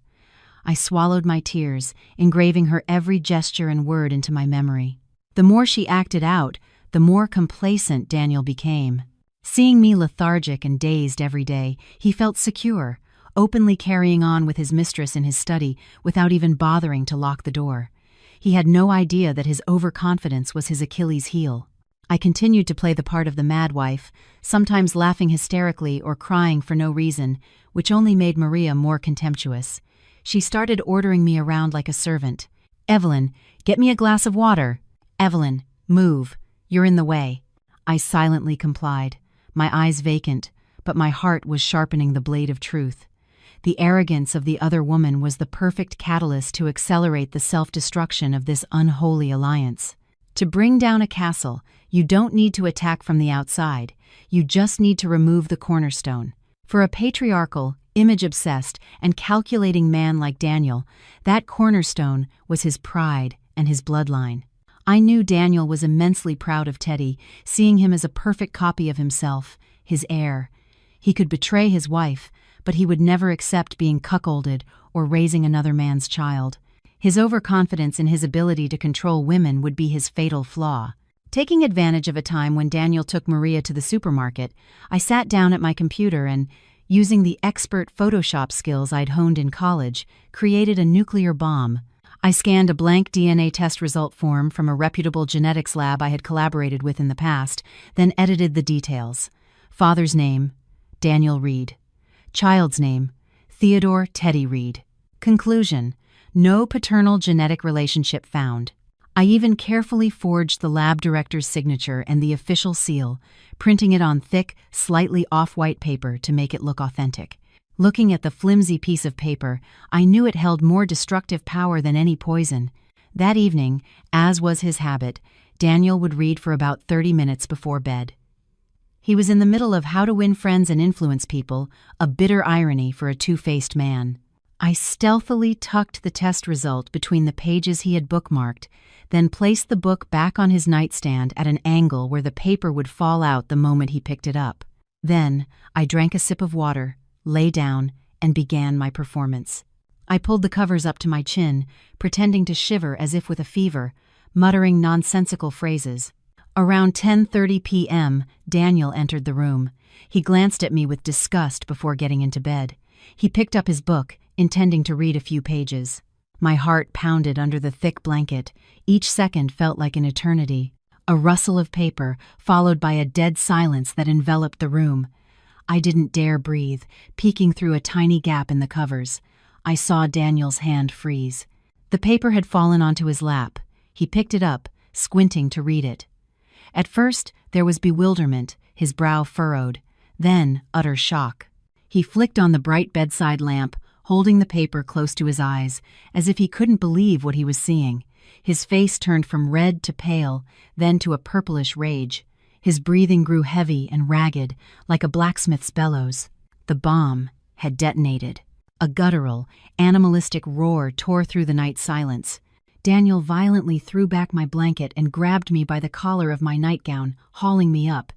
I swallowed my tears, engraving her every gesture and word into my memory. The more she acted out, the more complacent Daniel became. Seeing me lethargic and dazed every day, he felt secure, openly carrying on with his mistress in his study without even bothering to lock the door. He had no idea that his overconfidence was his Achilles heel. I continued to play the part of the mad wife, sometimes laughing hysterically or crying for no reason, which only made Maria more contemptuous. She started ordering me around like a servant. "Evelyn, get me a glass of water. Evelyn, move. You're in the way." I silently complied, my eyes vacant, but my heart was sharpening the blade of truth. The arrogance of the other woman was the perfect catalyst to accelerate the self-destruction of this unholy alliance. To bring down a castle, you don't need to attack from the outside. You just need to remove the cornerstone. For a patriarchal, image-obsessed, and calculating man like Daniel, that cornerstone was his pride and his bloodline. I knew Daniel was immensely proud of Teddy, seeing him as a perfect copy of himself, his heir. He could betray his wife, but he would never accept being cuckolded or raising another man's child. His overconfidence in his ability to control women would be his fatal flaw. Taking advantage of a time when Daniel took Maria to the supermarket, I sat down at my computer and, using the expert Photoshop skills I'd honed in college, created a nuclear bomb. I scanned a blank DNA test result form from a reputable genetics lab I had collaborated with in the past, then edited the details. Father's name, Daniel Reed. Child's name, Theodore Teddy Reed. Conclusion, no paternal genetic relationship found. I even carefully forged the lab director's signature and the official seal, printing it on thick, slightly off-white paper to make it look authentic. Looking at the flimsy piece of paper, I knew it held more destructive power than any poison. That evening, as was his habit, Daniel would read for about 30 minutes before bed. He was in the middle of How to Win Friends and Influence People, a bitter irony for a two-faced man. I stealthily tucked the test result between the pages he had bookmarked, then placed the book back on his nightstand at an angle where the paper would fall out the moment he picked it up. Then, I drank a sip of water, lay down, and began my performance. I pulled the covers up to my chin, pretending to shiver as if with a fever, muttering nonsensical phrases. Around 10:30 p.m., Daniel entered the room. He glanced at me with disgust before getting into bed. He picked up his book, intending to read a few pages. My heart pounded under the thick blanket. Each second felt like an eternity. A rustle of paper, followed by a dead silence that enveloped the room. I didn't dare breathe, peeking through a tiny gap in the covers. I saw Daniel's hand freeze. The paper had fallen onto his lap. He picked it up, squinting to read it. At first, there was bewilderment, his brow furrowed, then utter shock. He flicked on the bright bedside lamp, holding the paper close to his eyes, as if he couldn't believe what he was seeing. His face turned from red to pale, then to a purplish rage. His breathing grew heavy and ragged, like a blacksmith's bellows. The bomb had detonated. A guttural, animalistic roar tore through the night silence. Daniel violently threw back my blanket and grabbed me by the collar of my nightgown, hauling me up.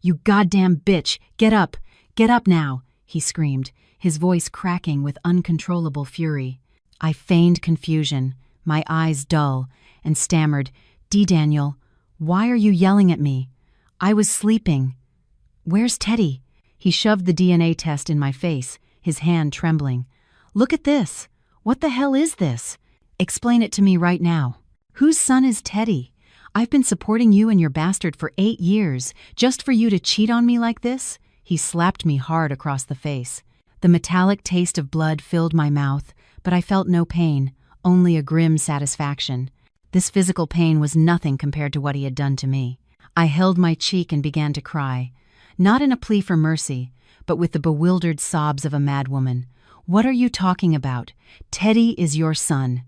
"You goddamn bitch! Get up! Get up now!" he screamed, his voice cracking with uncontrollable fury. I feigned confusion, my eyes dull, and stammered, Daniel, why are you yelling at me? I was sleeping." "Where's Teddy?" He shoved the DNA test in my face, his hand trembling. "Look at this. What the hell is this? Explain it to me right now. Whose son is Teddy? I've been supporting you and your bastard for 8 years, just for you to cheat on me like this?" He slapped me hard across the face. The metallic taste of blood filled my mouth, but I felt no pain, only a grim satisfaction. This physical pain was nothing compared to what he had done to me. I held my cheek and began to cry, not in a plea for mercy, but with the bewildered sobs of a madwoman. "What are you talking about? Teddy is your son."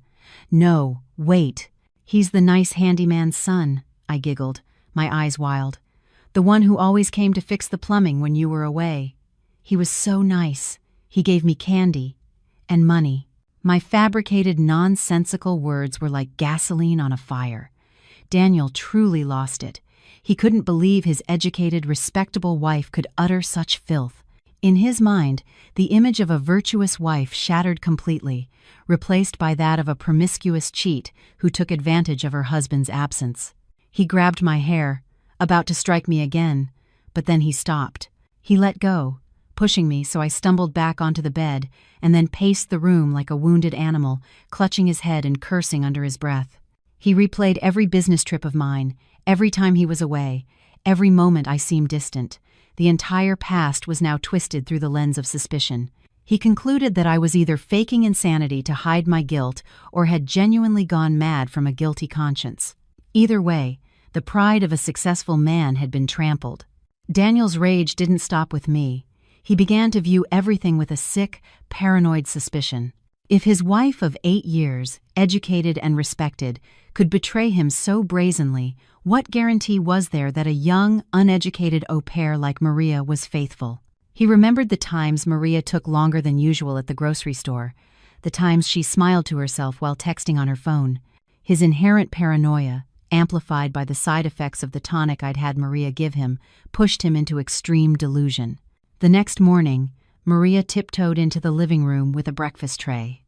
"No, wait. He's the nice handyman's son," I giggled, my eyes wild. "The one who always came to fix the plumbing when you were away. He was so nice. He gave me candy and money." My fabricated, nonsensical words were like gasoline on a fire. Daniel truly lost it. He couldn't believe his educated, respectable wife could utter such filth. In his mind, the image of a virtuous wife shattered completely, replaced by that of a promiscuous cheat who took advantage of her husband's absence. He grabbed my hair, about to strike me again, but then he stopped. He let go, pushing me so I stumbled back onto the bed and then paced the room like a wounded animal, clutching his head and cursing under his breath. He replayed every business trip of mine, every time he was away, every moment I seemed distant. The entire past was now twisted through the lens of suspicion. He concluded that I was either faking insanity to hide my guilt or had genuinely gone mad from a guilty conscience. Either way, the pride of a successful man had been trampled. Daniel's rage didn't stop with me. He began to view everything with a sick, paranoid suspicion. If his wife of 8 years, educated and respected, could betray him so brazenly, what guarantee was there that a young, uneducated au pair like Maria was faithful? He remembered the times Maria took longer than usual at the grocery store, the times she smiled to herself while texting on her phone. His inherent paranoia, amplified by the side effects of the tonic I'd had Maria give him, pushed him into extreme delusion. The next morning, Maria tiptoed into the living room with a breakfast tray.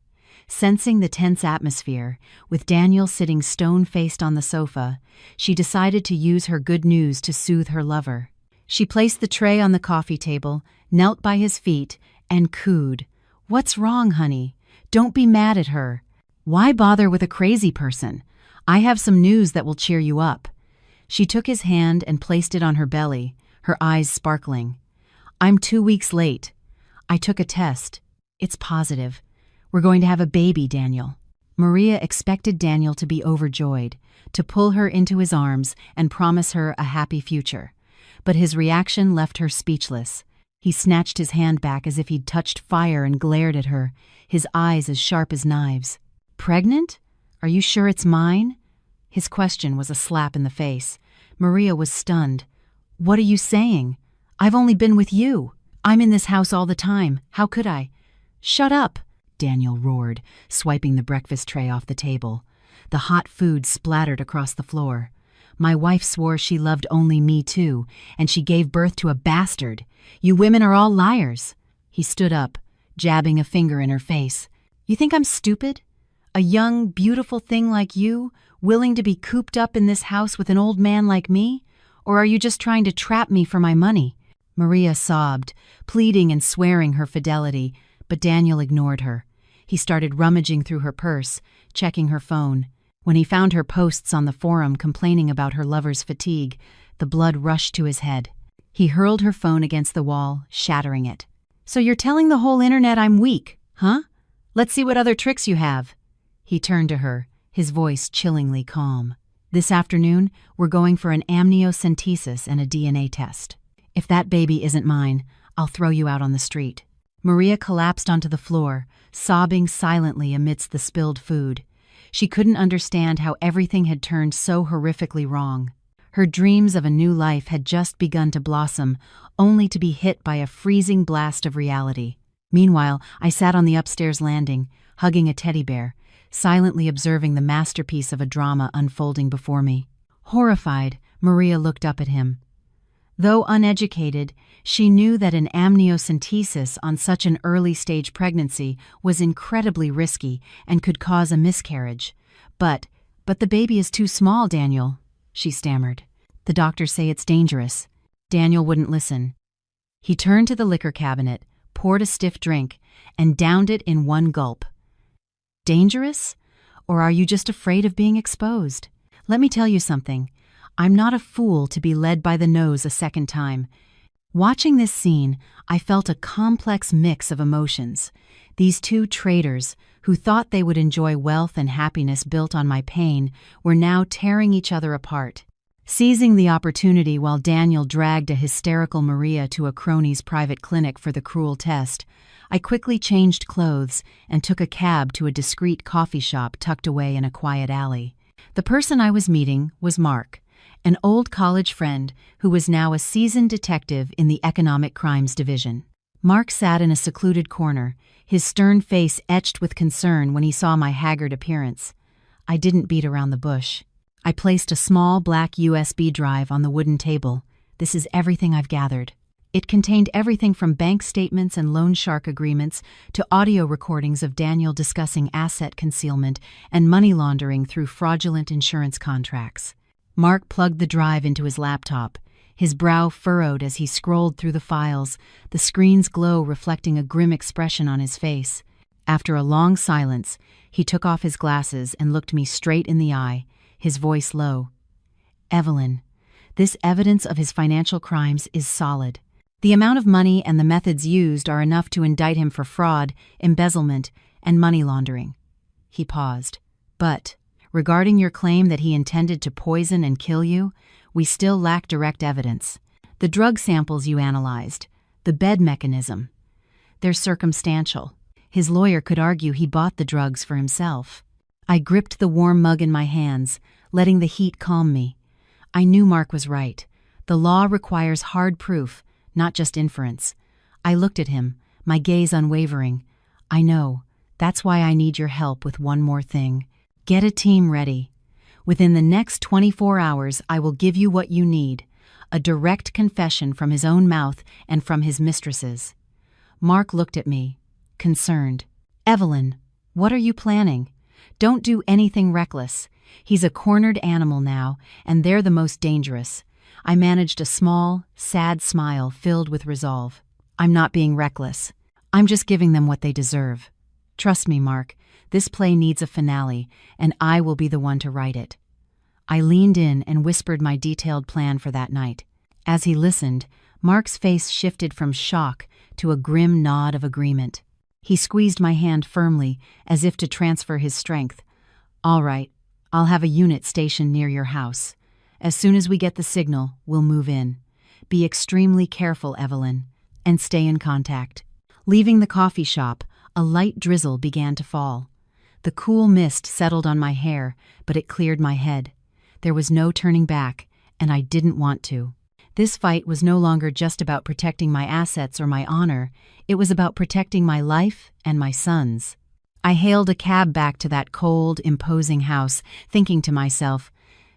Sensing the tense atmosphere, with Daniel sitting stone-faced on the sofa, she decided to use her good news to soothe her lover. She placed the tray on the coffee table, knelt by his feet, and cooed. "What's wrong, honey? Don't be mad at her. Why bother with a crazy person? I have some news that will cheer you up." She took his hand and placed it on her belly, her eyes sparkling. "I'm 2 weeks late. I took a test. It's positive. We're going to have a baby, Daniel." Maria expected Daniel to be overjoyed, to pull her into his arms and promise her a happy future. But his reaction left her speechless. He snatched his hand back as if he'd touched fire and glared at her, his eyes as sharp as knives. "Pregnant? Are you sure it's mine?" His question was a slap in the face. Maria was stunned. "What are you saying? I've only been with you. I'm in this house all the time. How could I?" "Shut up," Daniel roared, swiping the breakfast tray off the table. The hot food splattered across the floor. "My wife swore she loved only me too, and she gave birth to a bastard. You women are all liars." He stood up, jabbing a finger in her face. "You think I'm stupid? A young, beautiful thing like you, willing to be cooped up in this house with an old man like me? Or are you just trying to trap me for my money?" Maria sobbed, pleading and swearing her fidelity, but Daniel ignored her. He started rummaging through her purse, checking her phone. When he found her posts on the forum complaining about her lover's fatigue, the blood rushed to his head. He hurled her phone against the wall, shattering it. "So you're telling the whole internet I'm weak, huh? Let's see what other tricks you have." He turned to her, his voice chillingly calm. "This afternoon, we're going for an amniocentesis and a DNA test. If that baby isn't mine, I'll throw you out on the street." Maria collapsed onto the floor, sobbing silently amidst the spilled food. She couldn't understand how everything had turned so horrifically wrong. Her dreams of a new life had just begun to blossom, only to be hit by a freezing blast of reality. Meanwhile, I sat on the upstairs landing, hugging a teddy bear, silently observing the masterpiece of a drama unfolding before me. Horrified, Maria looked up at him. Though uneducated, she knew that an amniocentesis on such an early-stage pregnancy was incredibly risky and could cause a miscarriage. But the baby is too small, Daniel," she stammered. "The doctors say it's dangerous." Daniel wouldn't listen. He turned to the liquor cabinet, poured a stiff drink, and downed it in one gulp. "Dangerous? Or are you just afraid of being exposed? Let me tell you something. I'm not a fool to be led by the nose a second time." Watching this scene, I felt a complex mix of emotions. These two traitors, who thought they would enjoy wealth and happiness built on my pain, were now tearing each other apart. Seizing the opportunity while Daniel dragged a hysterical Maria to a crony's private clinic for the cruel test, I quickly changed clothes and took a cab to a discreet coffee shop tucked away in a quiet alley. The person I was meeting was Mark, an old college friend who was now a seasoned detective in the Economic Crimes Division. Mark sat in a secluded corner, his stern face etched with concern when he saw my haggard appearance. I didn't beat around the bush. I placed a small black USB drive on the wooden table. "This is everything I've gathered." It contained everything from bank statements and loan shark agreements to audio recordings of Daniel discussing asset concealment and money laundering through fraudulent insurance contracts. Mark plugged the drive into his laptop, his brow furrowed as he scrolled through the files, the screen's glow reflecting a grim expression on his face. After a long silence, he took off his glasses and looked me straight in the eye, his voice low. "Evelyn, this evidence of his financial crimes is solid. The amount of money and the methods used are enough to indict him for fraud, embezzlement, and money laundering." He paused. "But regarding your claim that he intended to poison and kill you, we still lack direct evidence. The drug samples you analyzed, the bed mechanism, they're circumstantial. His lawyer could argue he bought the drugs for himself." I gripped the warm mug in my hands, letting the heat calm me. I knew Mark was right. The law requires hard proof, not just inference. I looked at him, my gaze unwavering. "I know. That's why I need your help with one more thing. Get a team ready. Within the next 24 hours, I will give you what you need, a direct confession from his own mouth and from his mistress's." Mark looked at me, concerned. "Evelyn, what are you planning? Don't do anything reckless. He's a cornered animal now, and they're the most dangerous." I managed a small, sad smile filled with resolve. "I'm not being reckless. I'm just giving them what they deserve. Trust me, Mark, this play needs a finale, and I will be the one to write it." I leaned in and whispered my detailed plan for that night. As he listened, Mark's face shifted from shock to a grim nod of agreement. He squeezed my hand firmly, as if to transfer his strength. "All right, I'll have a unit stationed near your house. As soon as we get the signal, we'll move in. Be extremely careful, Evelyn, and stay in contact." Leaving the coffee shop, a light drizzle began to fall. The cool mist settled on my hair, but it cleared my head. There was no turning back, and I didn't want to. This fight was no longer just about protecting my assets or my honor. It was about protecting my life and my son's. I hailed a cab back to that cold, imposing house, thinking to myself,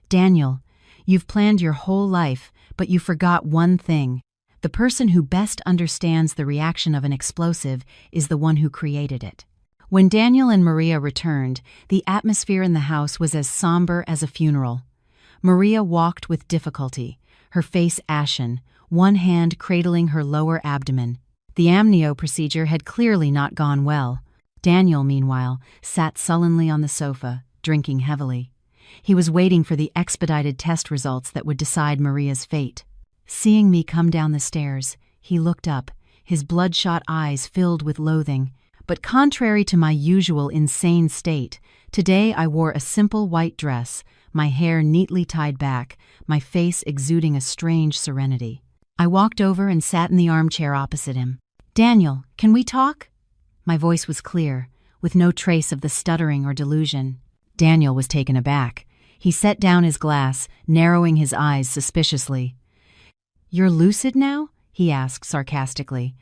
"Daniel, you've planned your whole life, but you forgot one thing. The person who best understands the reaction of an explosive is the one who created it." When Daniel and Maria returned, the atmosphere in the house was as somber as a funeral. Maria walked with difficulty, her face ashen, one hand cradling her lower abdomen. The amnio procedure had clearly not gone well. Daniel, meanwhile, sat sullenly on the sofa, drinking heavily. He was waiting for the expedited test results that would decide Maria's fate. Seeing me come down the stairs, he looked up, his bloodshot eyes filled with loathing. But contrary to my usual insane state, today I wore a simple white dress, my hair neatly tied back, my face exuding a strange serenity. I walked over and sat in the armchair opposite him. "Daniel, can we talk?" My voice was clear, with no trace of the stuttering or delusion. Daniel was taken aback. He set down his glass, narrowing his eyes suspiciously. "You're lucid now?" he asked sarcastically.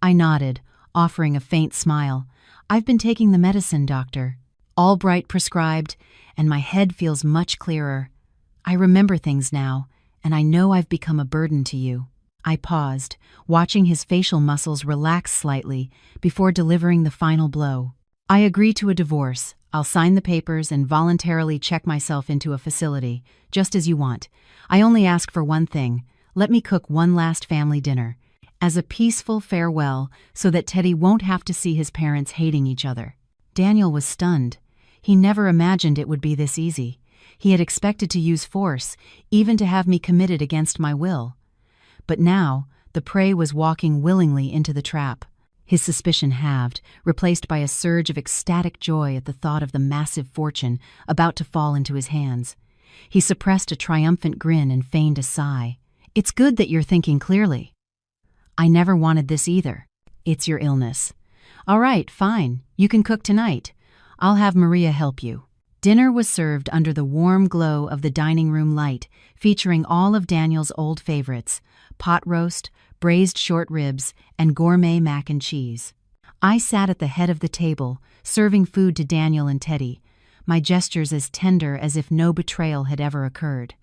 I nodded, offering a faint smile. "I've been taking the medicine, doctor. Albright prescribed, and my head feels much clearer. I remember things now, and I know I've become a burden to you." I paused, watching his facial muscles relax slightly before delivering the final blow. "I agree to a divorce. I'll sign the papers and voluntarily check myself into a facility, just as you want. I only ask for one thing. Let me cook one last family dinner, as a peaceful farewell so that Teddy won't have to see his parents hating each other." Daniel was stunned. He never imagined it would be this easy. He had expected to use force, even to have me committed against my will. But now, the prey was walking willingly into the trap. His suspicion halved, replaced by a surge of ecstatic joy at the thought of the massive fortune about to fall into his hands. He suppressed a triumphant grin and feigned a sigh. "It's good that you're thinking clearly. I never wanted this either. It's your illness. All right, fine. You can cook tonight. I'll have Maria help you." Dinner was served under the warm glow of the dining room light, featuring all of Daniel's old favorites: pot roast, braised short ribs, and gourmet mac and cheese. I sat at the head of the table, serving food to Daniel and Teddy, my gestures as tender as if no betrayal had ever occurred.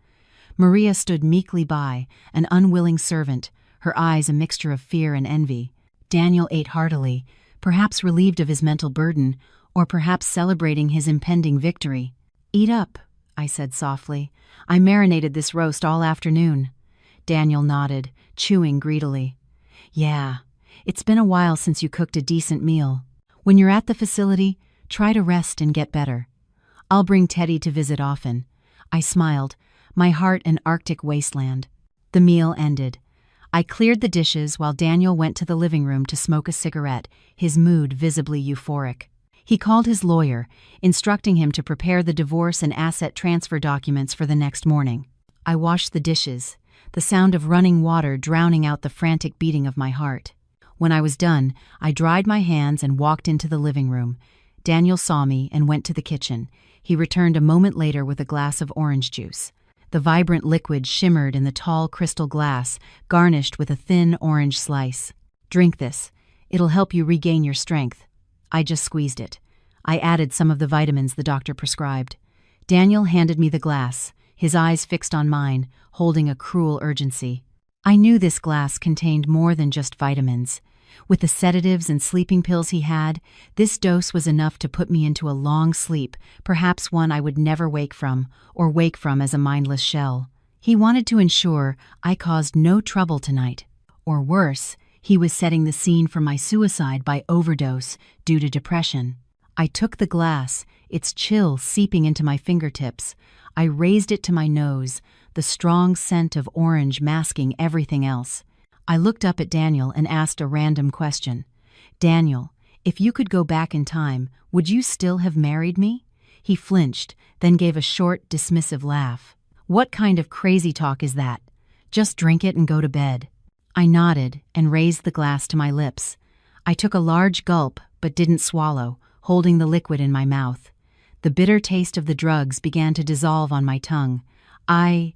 Maria stood meekly by, an unwilling servant, her eyes a mixture of fear and envy. Daniel ate heartily, perhaps relieved of his mental burden, or perhaps celebrating his impending victory. "Eat up," I said softly. "I marinated this roast all afternoon." Daniel nodded, chewing greedily. "Yeah, it's been a while since you cooked a decent meal. When you're at the facility, try to rest and get better. I'll bring Teddy to visit often." I smiled, my heart an Arctic wasteland. The meal ended. I cleared the dishes while Daniel went to the living room to smoke a cigarette, his mood visibly euphoric. He called his lawyer, instructing him to prepare the divorce and asset transfer documents for the next morning. I washed the dishes, the sound of running water drowning out the frantic beating of my heart. When I was done, I dried my hands and walked into the living room. Daniel saw me and went to the kitchen. He returned a moment later with a glass of orange juice. The vibrant liquid shimmered in the tall crystal glass, garnished with a thin orange slice. "Drink this. It'll help you regain your strength." I just squeezed it. I added some of the vitamins the doctor prescribed. Daniel handed me the glass, his eyes fixed on mine, holding a cruel urgency. I knew this glass contained more than just vitamins. With the sedatives and sleeping pills he had, this dose was enough to put me into a long sleep, perhaps one I would never wake from, or wake from as a mindless shell. He wanted to ensure I caused no trouble tonight. Or worse, he was setting the scene for my suicide by overdose due to depression. I took the glass, its chill seeping into my fingertips. I raised it to my nose, the strong scent of orange masking everything else. I looked up at Daniel and asked a random question. "Daniel, if you could go back in time, would you still have married me?" He flinched, then gave a short, dismissive laugh. "What kind of crazy talk is that? Just drink it and go to bed." I nodded and raised the glass to my lips. I took a large gulp, but didn't swallow, holding the liquid in my mouth. The bitter taste of the drugs began to dissolve on my tongue. I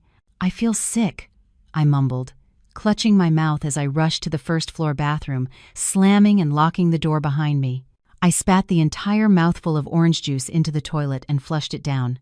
feel sick," I mumbled, clutching my mouth as I rushed to the first-floor bathroom, slamming and locking the door behind me. I spat the entire mouthful of orange juice into the toilet and flushed it down.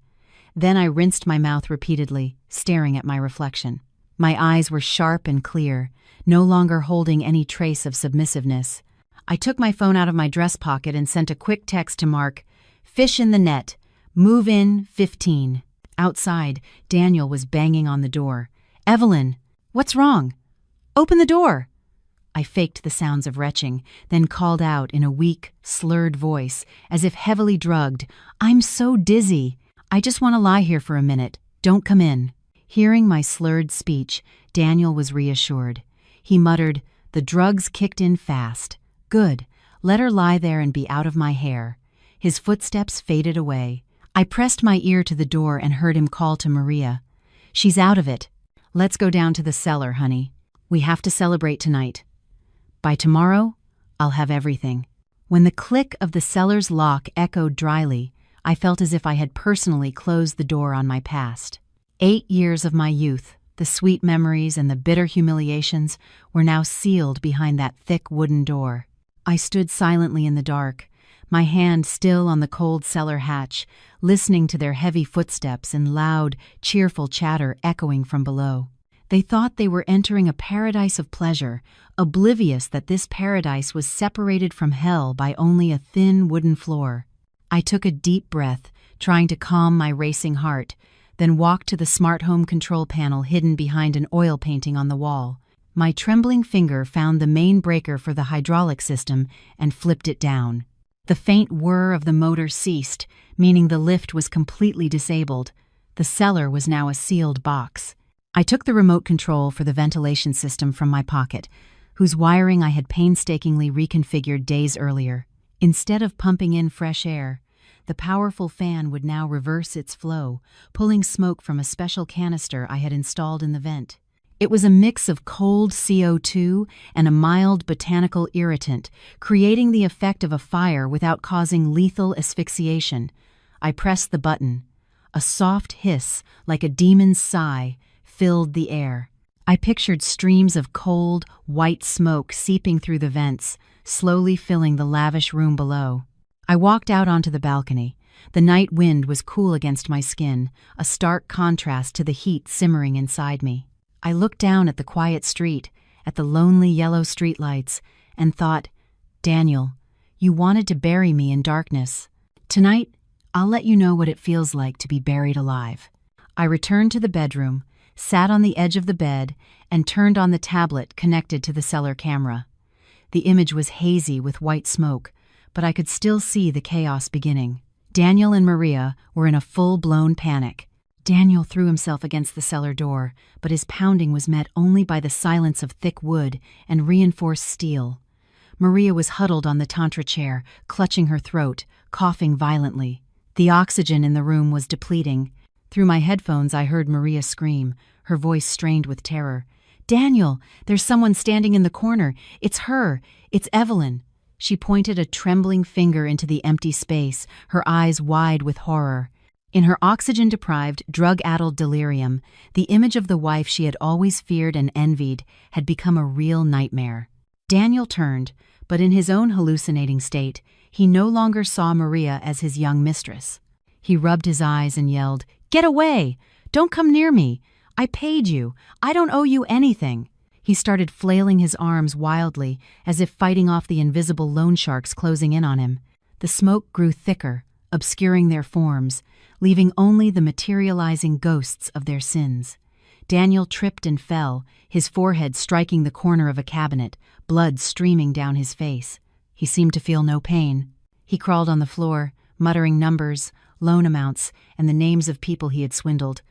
Then I rinsed my mouth repeatedly, staring at my reflection. My eyes were sharp and clear, no longer holding any trace of submissiveness. I took my phone out of my dress pocket and sent a quick text to Mark. "Fish in the net. Move in 15. Outside, Daniel was banging on the door. "Evelyn, what's wrong? Open the door." I faked the sounds of retching, then called out in a weak, slurred voice, as if heavily drugged, "I'm so dizzy. I just want to lie here for a minute. Don't come in." Hearing my slurred speech, Daniel was reassured. He muttered, "The drugs kicked in fast. Good. Let her lie there and be out of my hair." His footsteps faded away. I pressed my ear to the door and heard him call to Maria. "She's out of it. Let's go down to the cellar, honey. We have to celebrate tonight. By tomorrow, I'll have everything." When the click of the cellar's lock echoed dryly, I felt as if I had personally closed the door on my past. 8 years of my youth, the sweet memories and the bitter humiliations, were now sealed behind that thick wooden door. I stood silently in the dark, my hand still on the cold cellar hatch, listening to their heavy footsteps and loud, cheerful chatter echoing from below. They thought they were entering a paradise of pleasure, oblivious that this paradise was separated from hell by only a thin wooden floor. I took a deep breath, trying to calm my racing heart, then walked to the smart home control panel hidden behind an oil painting on the wall. My trembling finger found the main breaker for the hydraulic system and flipped it down. The faint whir of the motor ceased, meaning the lift was completely disabled. The cellar was now a sealed box. I took the remote control for the ventilation system from my pocket, whose wiring I had painstakingly reconfigured days earlier. Instead of pumping in fresh air, the powerful fan would now reverse its flow, pulling smoke from a special canister I had installed in the vent. It was a mix of cold CO2 and a mild botanical irritant, creating the effect of a fire without causing lethal asphyxiation. I pressed the button. A soft hiss, like a demon's sigh, filled the air. I pictured streams of cold, white smoke seeping through the vents, slowly filling the lavish room below. I walked out onto the balcony. The night wind was cool against my skin, a stark contrast to the heat simmering inside me. I looked down at the quiet street, at the lonely yellow streetlights, and thought, "Daniel, you wanted to bury me in darkness. Tonight, I'll let you know what it feels like to be buried alive." I returned to the bedroom, sat on the edge of the bed, and turned on the tablet connected to the cellar camera. The image was hazy with white smoke, but I could still see the chaos beginning. Daniel and Maria were in a full-blown panic. Daniel threw himself against the cellar door, but his pounding was met only by the silence of thick wood and reinforced steel. Maria was huddled on the tantra chair, clutching her throat, coughing violently. The oxygen in the room was depleting. Through my headphones I heard Maria scream, her voice strained with terror. "Daniel, there's someone standing in the corner. It's her. It's Evelyn." She pointed a trembling finger into the empty space, her eyes wide with horror. In her oxygen-deprived, drug-addled delirium, the image of the wife she had always feared and envied had become a real nightmare. Daniel turned, but in his own hallucinating state, he no longer saw Maria as his young mistress. He rubbed his eyes and yelled, "Get away! Don't come near me! I paid you! I don't owe you anything!" He started flailing his arms wildly, as if fighting off the invisible loan sharks closing in on him. The smoke grew thicker, obscuring their forms, leaving only the materializing ghosts of their sins. Daniel tripped and fell, his forehead striking the corner of a cabinet, blood streaming down his face. He seemed to feel no pain. He crawled on the floor, muttering numbers, loan amounts, and the names of people he had swindled.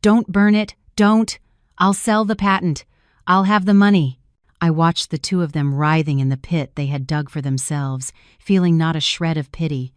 "Don't burn it! Don't! I'll sell the patent! I'll have the money!" I watched the two of them writhing in the pit they had dug for themselves, feeling not a shred of pity.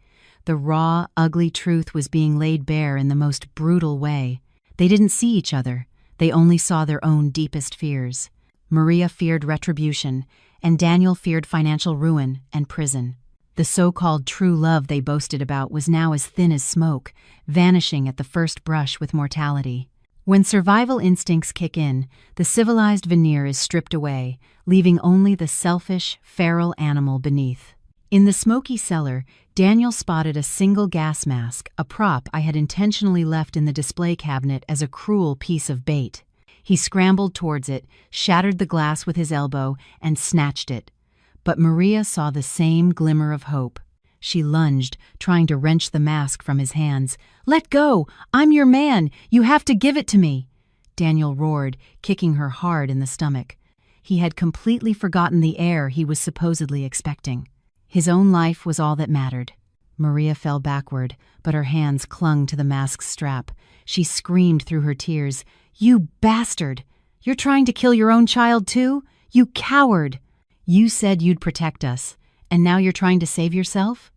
The raw, ugly truth was being laid bare in the most brutal way. They didn't see each other. They only saw their own deepest fears. Maria feared retribution, and Daniel feared financial ruin and prison. The so-called true love they boasted about was now as thin as smoke, vanishing at the first brush with mortality. When survival instincts kick in, the civilized veneer is stripped away, leaving only the selfish, feral animal beneath. In the smoky cellar, Daniel spotted a single gas mask, a prop I had intentionally left in the display cabinet as a cruel piece of bait. He scrambled towards it, shattered the glass with his elbow, and snatched it. But Maria saw the same glimmer of hope. She lunged, trying to wrench the mask from his hands. "Let go! I'm your man! You have to give it to me!" Daniel roared, kicking her hard in the stomach. He had completely forgotten the heir he was supposedly expecting. His own life was all that mattered. Maria fell backward, but her hands clung to the mask's strap. She screamed through her tears, "You bastard! You're trying to kill your own child too? You coward! You said you'd protect us, and now you're trying to save yourself?"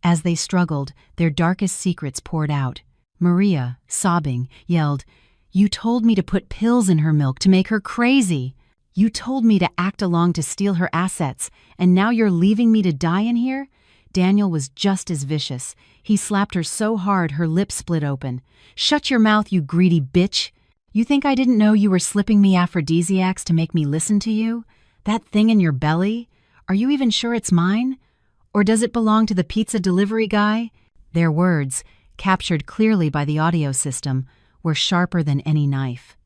As they struggled, their darkest secrets poured out. Maria, sobbing, yelled, "You told me to put pills in her milk to make her crazy. You told me to act along to steal her assets, and now you're leaving me to die in here?" Daniel was just as vicious. He slapped her so hard her lips split open. "Shut your mouth, you greedy bitch! You think I didn't know you were slipping me aphrodisiacs to make me listen to you? That thing in your belly? Are you even sure it's mine? Or does it belong to the pizza delivery guy?" Their words, captured clearly by the audio system, were sharper than any knife.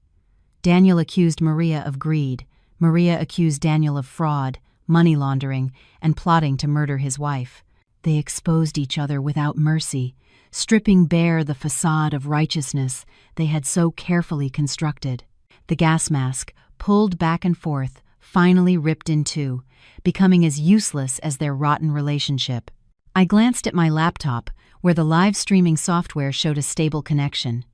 Daniel accused Maria of greed. Maria accused Daniel of fraud, money laundering, and plotting to murder his wife. They exposed each other without mercy, stripping bare the facade of righteousness they had so carefully constructed. The gas mask, pulled back and forth, finally ripped in two, becoming as useless as their rotten relationship. I glanced at my laptop, where the live streaming software showed a stable connection.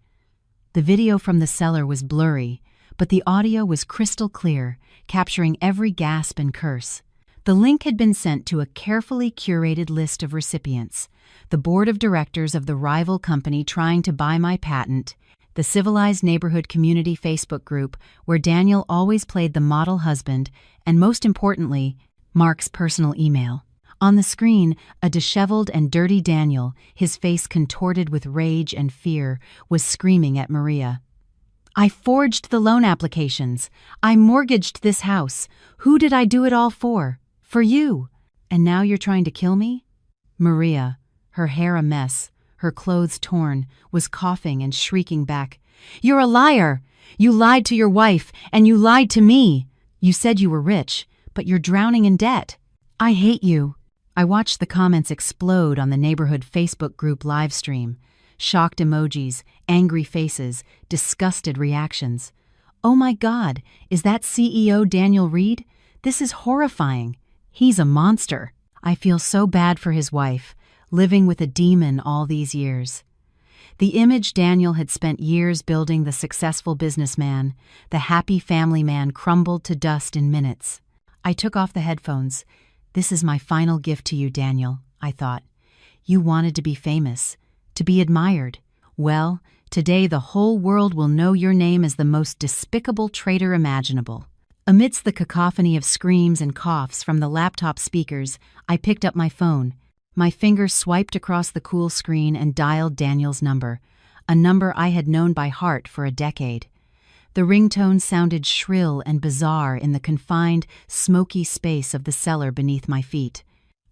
The video from the cellar was blurry, but the audio was crystal clear, capturing every gasp and curse. The link had been sent to a carefully curated list of recipients: the board of directors of the rival company trying to buy my patent, the Civilized Neighborhood Community Facebook group where Daniel always played the model husband, and most importantly, Mark's personal email. On the screen, a disheveled and dirty Daniel, his face contorted with rage and fear, was screaming at Maria. "I forged the loan applications. I mortgaged this house. Who did I do it all for? For you. And now you're trying to kill me?" Maria, her hair a mess, her clothes torn, was coughing and shrieking back, "You're a liar! You lied to your wife, and you lied to me! You said you were rich, but you're drowning in debt. I hate you." I watched the comments explode on the neighborhood Facebook group livestream. Shocked emojis, angry faces, disgusted reactions. "Oh my God, is that CEO Daniel Reed? This is horrifying. He's a monster. I feel so bad for his wife, living with a demon all these years." The image Daniel had spent years building, the successful businessman, the happy family man, crumbled to dust in minutes. I took off the headphones. "This is my final gift to you, Daniel," I thought. "You wanted to be famous, to be admired. Well, today the whole world will know your name as the most despicable traitor imaginable." Amidst the cacophony of screams and coughs from the laptop speakers, I picked up my phone. My finger swiped across the cool screen and dialed Daniel's number, a number I had known by heart for a decade. The ringtone sounded shrill and bizarre in the confined, smoky space of the cellar beneath my feet.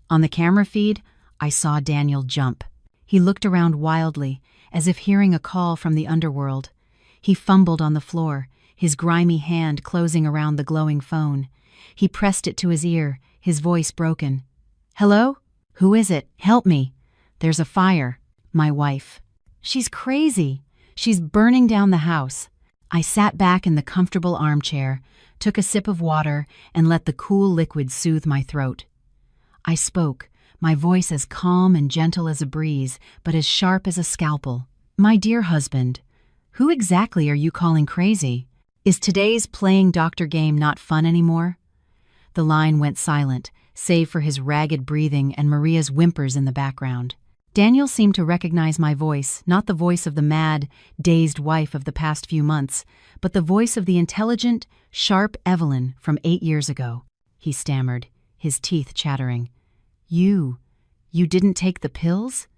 On the camera feed, I saw Daniel jump. He looked around wildly, as if hearing a call from the underworld. He fumbled on the floor, his grimy hand closing around the glowing phone. He pressed it to his ear, his voice broken. "Hello? Who is it? Help me. There's a fire." My wife. "She's crazy. She's burning down the house." I sat back in the comfortable armchair, took a sip of water, and let the cool liquid soothe my throat. I spoke, my voice as calm and gentle as a breeze, but as sharp as a scalpel. "My dear husband, who exactly are you calling crazy? Is today's playing doctor game not fun anymore?" The line went silent, save for his ragged breathing and Maria's whimpers in the background. Daniel seemed to recognize my voice, not the voice of the mad, dazed wife of the past few months, but the voice of the intelligent, sharp Evelyn from 8 years ago. He stammered, his teeth chattering. You didn't take the pills?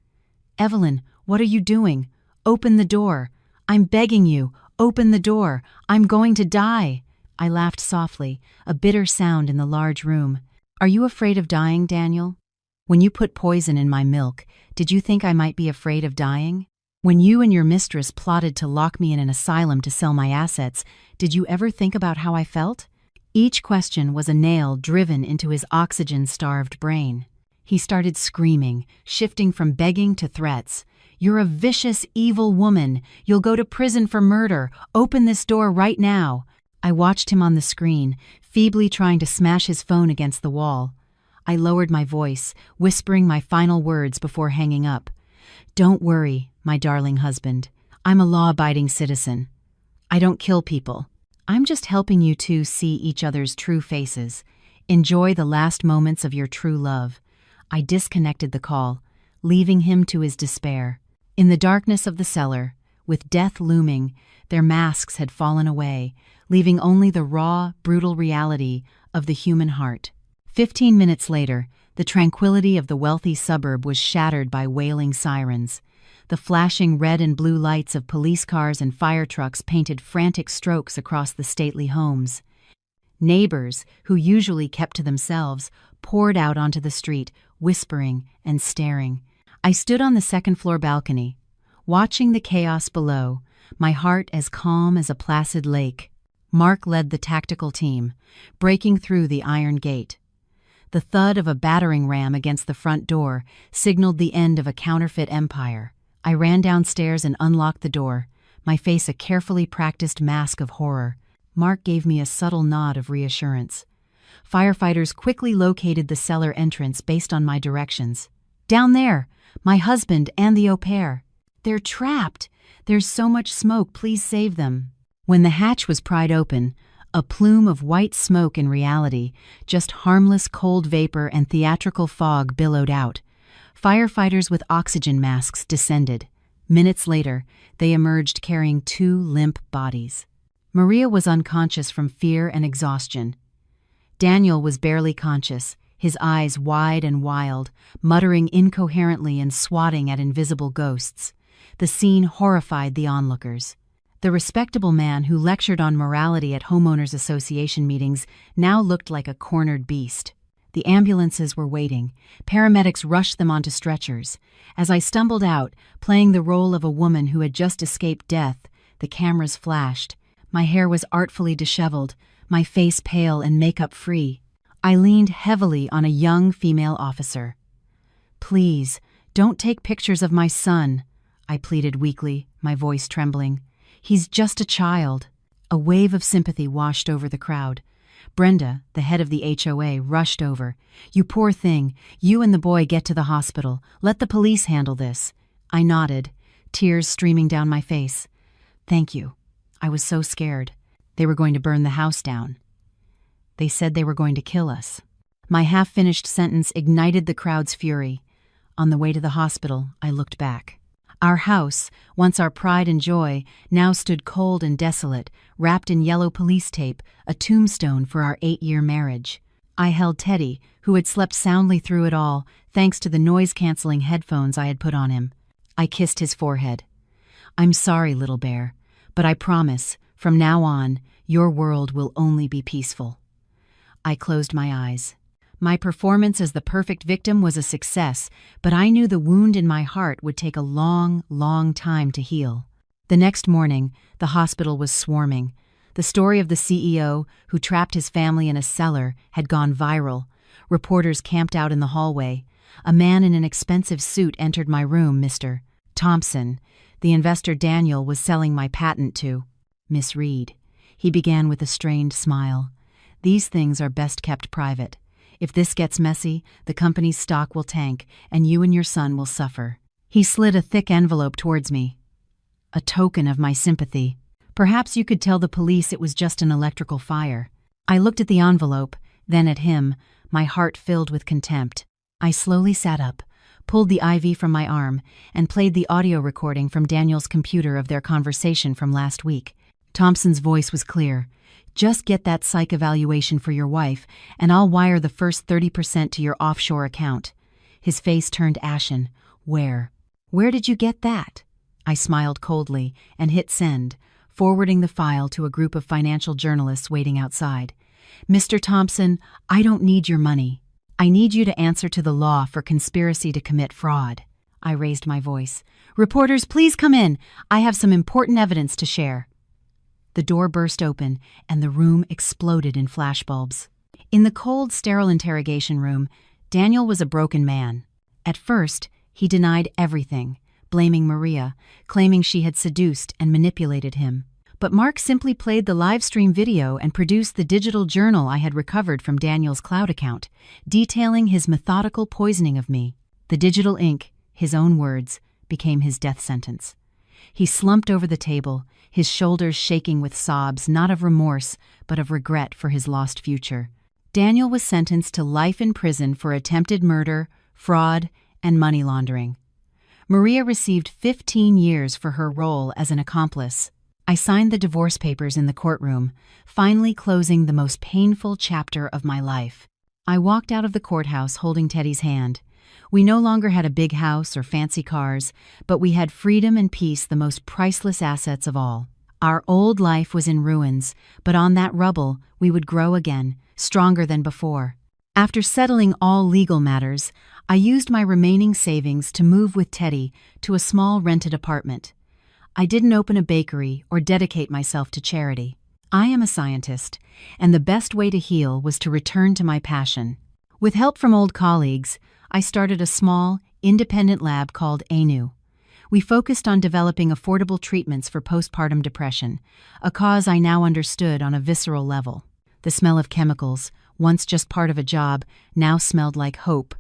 Evelyn, what are you doing? Open the door. I'm begging you, open the door. I'm going to die." I laughed softly, a bitter sound in the large room. "Are you afraid of dying, Daniel? When you put poison in my milk, did you think I might be afraid of dying? When you and your mistress plotted to lock me in an asylum to sell my assets, did you ever think about how I felt?" Each question was a nail driven into his oxygen-starved brain. He started screaming, shifting from begging to threats. "You're a vicious, evil woman. You'll go to prison for murder. Open this door right now." I watched him on the screen, feebly trying to smash his phone against the wall. I lowered my voice, whispering my final words before hanging up. "Don't worry, my darling husband. I'm a law-abiding citizen. I don't kill people. I'm just helping you two see each other's true faces. Enjoy the last moments of your true love." I disconnected the call, leaving him to his despair. In the darkness of the cellar, with death looming, their masks had fallen away, leaving only the raw, brutal reality of the human heart. 15 minutes later, the tranquility of the wealthy suburb was shattered by wailing sirens. The flashing red and blue lights of police cars and fire trucks painted frantic strokes across the stately homes. Neighbors, who usually kept to themselves, poured out onto the street, whispering and staring. I stood on the second-floor balcony, watching the chaos below, my heart as calm as a placid lake. Mark led the tactical team, breaking through the iron gate. The thud of a battering ram against the front door signaled the end of a counterfeit empire. I ran downstairs and unlocked the door, my face a carefully practiced mask of horror. Mark gave me a subtle nod of reassurance. Firefighters quickly located the cellar entrance based on my directions. "Down there! My husband and the au pair. They're trapped! There's so much smoke, please save them." When the hatch was pried open, a plume of white smoke in reality, just harmless cold vapor and theatrical fog billowed out. Firefighters with oxygen masks descended. Minutes later, they emerged carrying 2 limp bodies. Maria was unconscious from fear and exhaustion. Daniel was barely conscious, his eyes wide and wild, muttering incoherently and swatting at invisible ghosts. The scene horrified the onlookers. The respectable man who lectured on morality at homeowners association meetings now looked like a cornered beast. The ambulances were waiting. Paramedics rushed them onto stretchers. As I stumbled out, playing the role of a woman who had just escaped death, the cameras flashed. My hair was artfully disheveled, my face pale and makeup-free. I leaned heavily on a young female officer. "Please, don't take pictures of my son," I pleaded weakly, my voice trembling. "He's just a child." A wave of sympathy washed over the crowd. Brenda, the head of the HOA, rushed over. "You poor thing, you and the boy get to the hospital. Let the police handle this." I nodded, tears streaming down my face. "Thank you." I was so scared. They were going to burn the house down. They said they were going to kill us. My half-finished sentence ignited the crowd's fury. On the way to the hospital, I looked back. Our house, once our pride and joy, now stood cold and desolate, wrapped in yellow police tape, a tombstone for our 8-year marriage. I held Teddy, who had slept soundly through it all, thanks to the noise-canceling headphones I had put on him. I kissed his forehead. "I'm sorry, little bear, but I promise, from now on, your world will only be peaceful." I closed my eyes. My performance as the perfect victim was a success, but I knew the wound in my heart would take a long, long time to heal. The next morning, the hospital was swarming. The story of the CEO, who trapped his family in a cellar, had gone viral. Reporters camped out in the hallway. A man in an expensive suit entered my room, Mr. Thompson, the investor Daniel was selling my patent to. "Miss Reed," he began with a strained smile. "These things are best kept private. If this gets messy, the company's stock will tank, and you and your son will suffer." He slid a thick envelope towards me. "A token of my sympathy. Perhaps you could tell the police it was just an electrical fire." I looked at the envelope, then at him, my heart filled with contempt. I slowly sat up, pulled the IV from my arm, and played the audio recording from Daniel's computer of their conversation from last week. Thompson's voice was clear. "Just get that psych evaluation for your wife, and I'll wire the first 30% to your offshore account." His face turned ashen. Where did you get that?" I smiled coldly and hit send, forwarding the file to a group of financial journalists waiting outside. "Mr. Thompson, I don't need your money. I need you to answer to the law for conspiracy to commit fraud." I raised my voice. "Reporters, please come in. I have some important evidence to share." The door burst open, and the room exploded in flashbulbs. In the cold, sterile interrogation room, Daniel was a broken man. At first, he denied everything, blaming Maria, claiming she had seduced and manipulated him. but Mark simply played the live stream video and produced the digital journal I had recovered from Daniel's cloud account, detailing his methodical poisoning of me. The digital ink, his own words, became his death sentence. He slumped over the table, his shoulders shaking with sobs not of remorse but of regret for his lost future. Daniel was sentenced to life in prison for attempted murder, fraud, and money laundering. Maria received 15 years for her role as an accomplice. I signed the divorce papers in the courtroom, finally closing the most painful chapter of my life. I walked out of the courthouse holding Teddy's hand. We no longer had a big house or fancy cars, but we had freedom and peace, the most priceless assets of all. Our old life was in ruins, but on that rubble we would grow again, stronger than before. After settling all legal matters, I used my remaining savings to move with Teddy to a small rented apartment. I didn't open a bakery or dedicate myself to charity. I am a scientist, and the best way to heal was to return to my passion. With help from old colleagues, I started a small, independent lab called Auntie. We focused on developing affordable treatments for postpartum depression, a cause I now understood on a visceral level. The smell of chemicals, once just part of a job, now smelled like hope.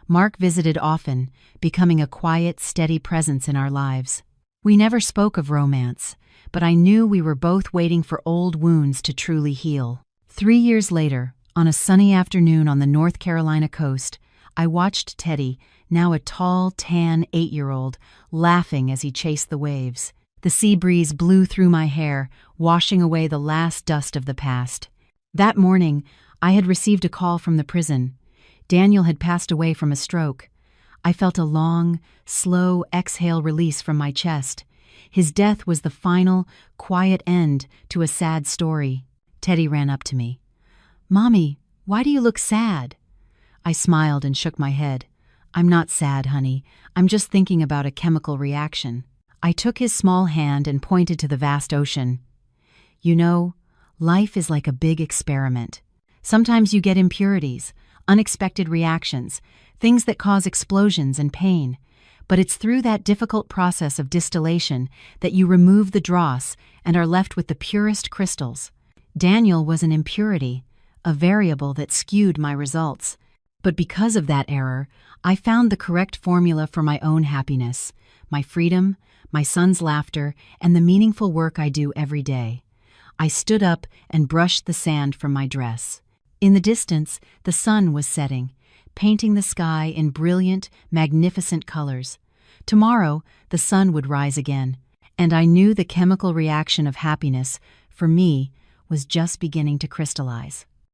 Mark visited often, becoming a quiet, steady presence in our lives. We never spoke of romance, but I knew we were both waiting for old wounds to truly heal. 3 years later, on a sunny afternoon on the North Carolina coast, I watched Teddy, now a tall, tan 8-year-old, laughing as he chased the waves. The sea breeze blew through my hair, washing away the last dust of the past. That morning, I had received a call from the prison. Daniel had passed away from a stroke. I felt a long, slow exhale release from my chest. His death was the final, quiet end to a sad story. Teddy ran up to me. "Mommy, why do you look sad?" I smiled and shook my head. "I'm not sad, honey. I'm just thinking about a chemical reaction." I took his small hand and pointed to the vast ocean. "You know, life is like a big experiment. Sometimes you get impurities, unexpected reactions, things that cause explosions and pain. But it's through that difficult process of distillation that you remove the dross and are left with the purest crystals. Daniel was an impurity, a variable that skewed my results. But because of that error, I found the correct formula for my own happiness, my freedom, my son's laughter, and the meaningful work I do every day." I stood up and brushed the sand from my dress. In the distance, the sun was setting, painting the sky in brilliant, magnificent colors. Tomorrow, the sun would rise again, and I knew the chemical reaction of happiness, for me, was just beginning to crystallize.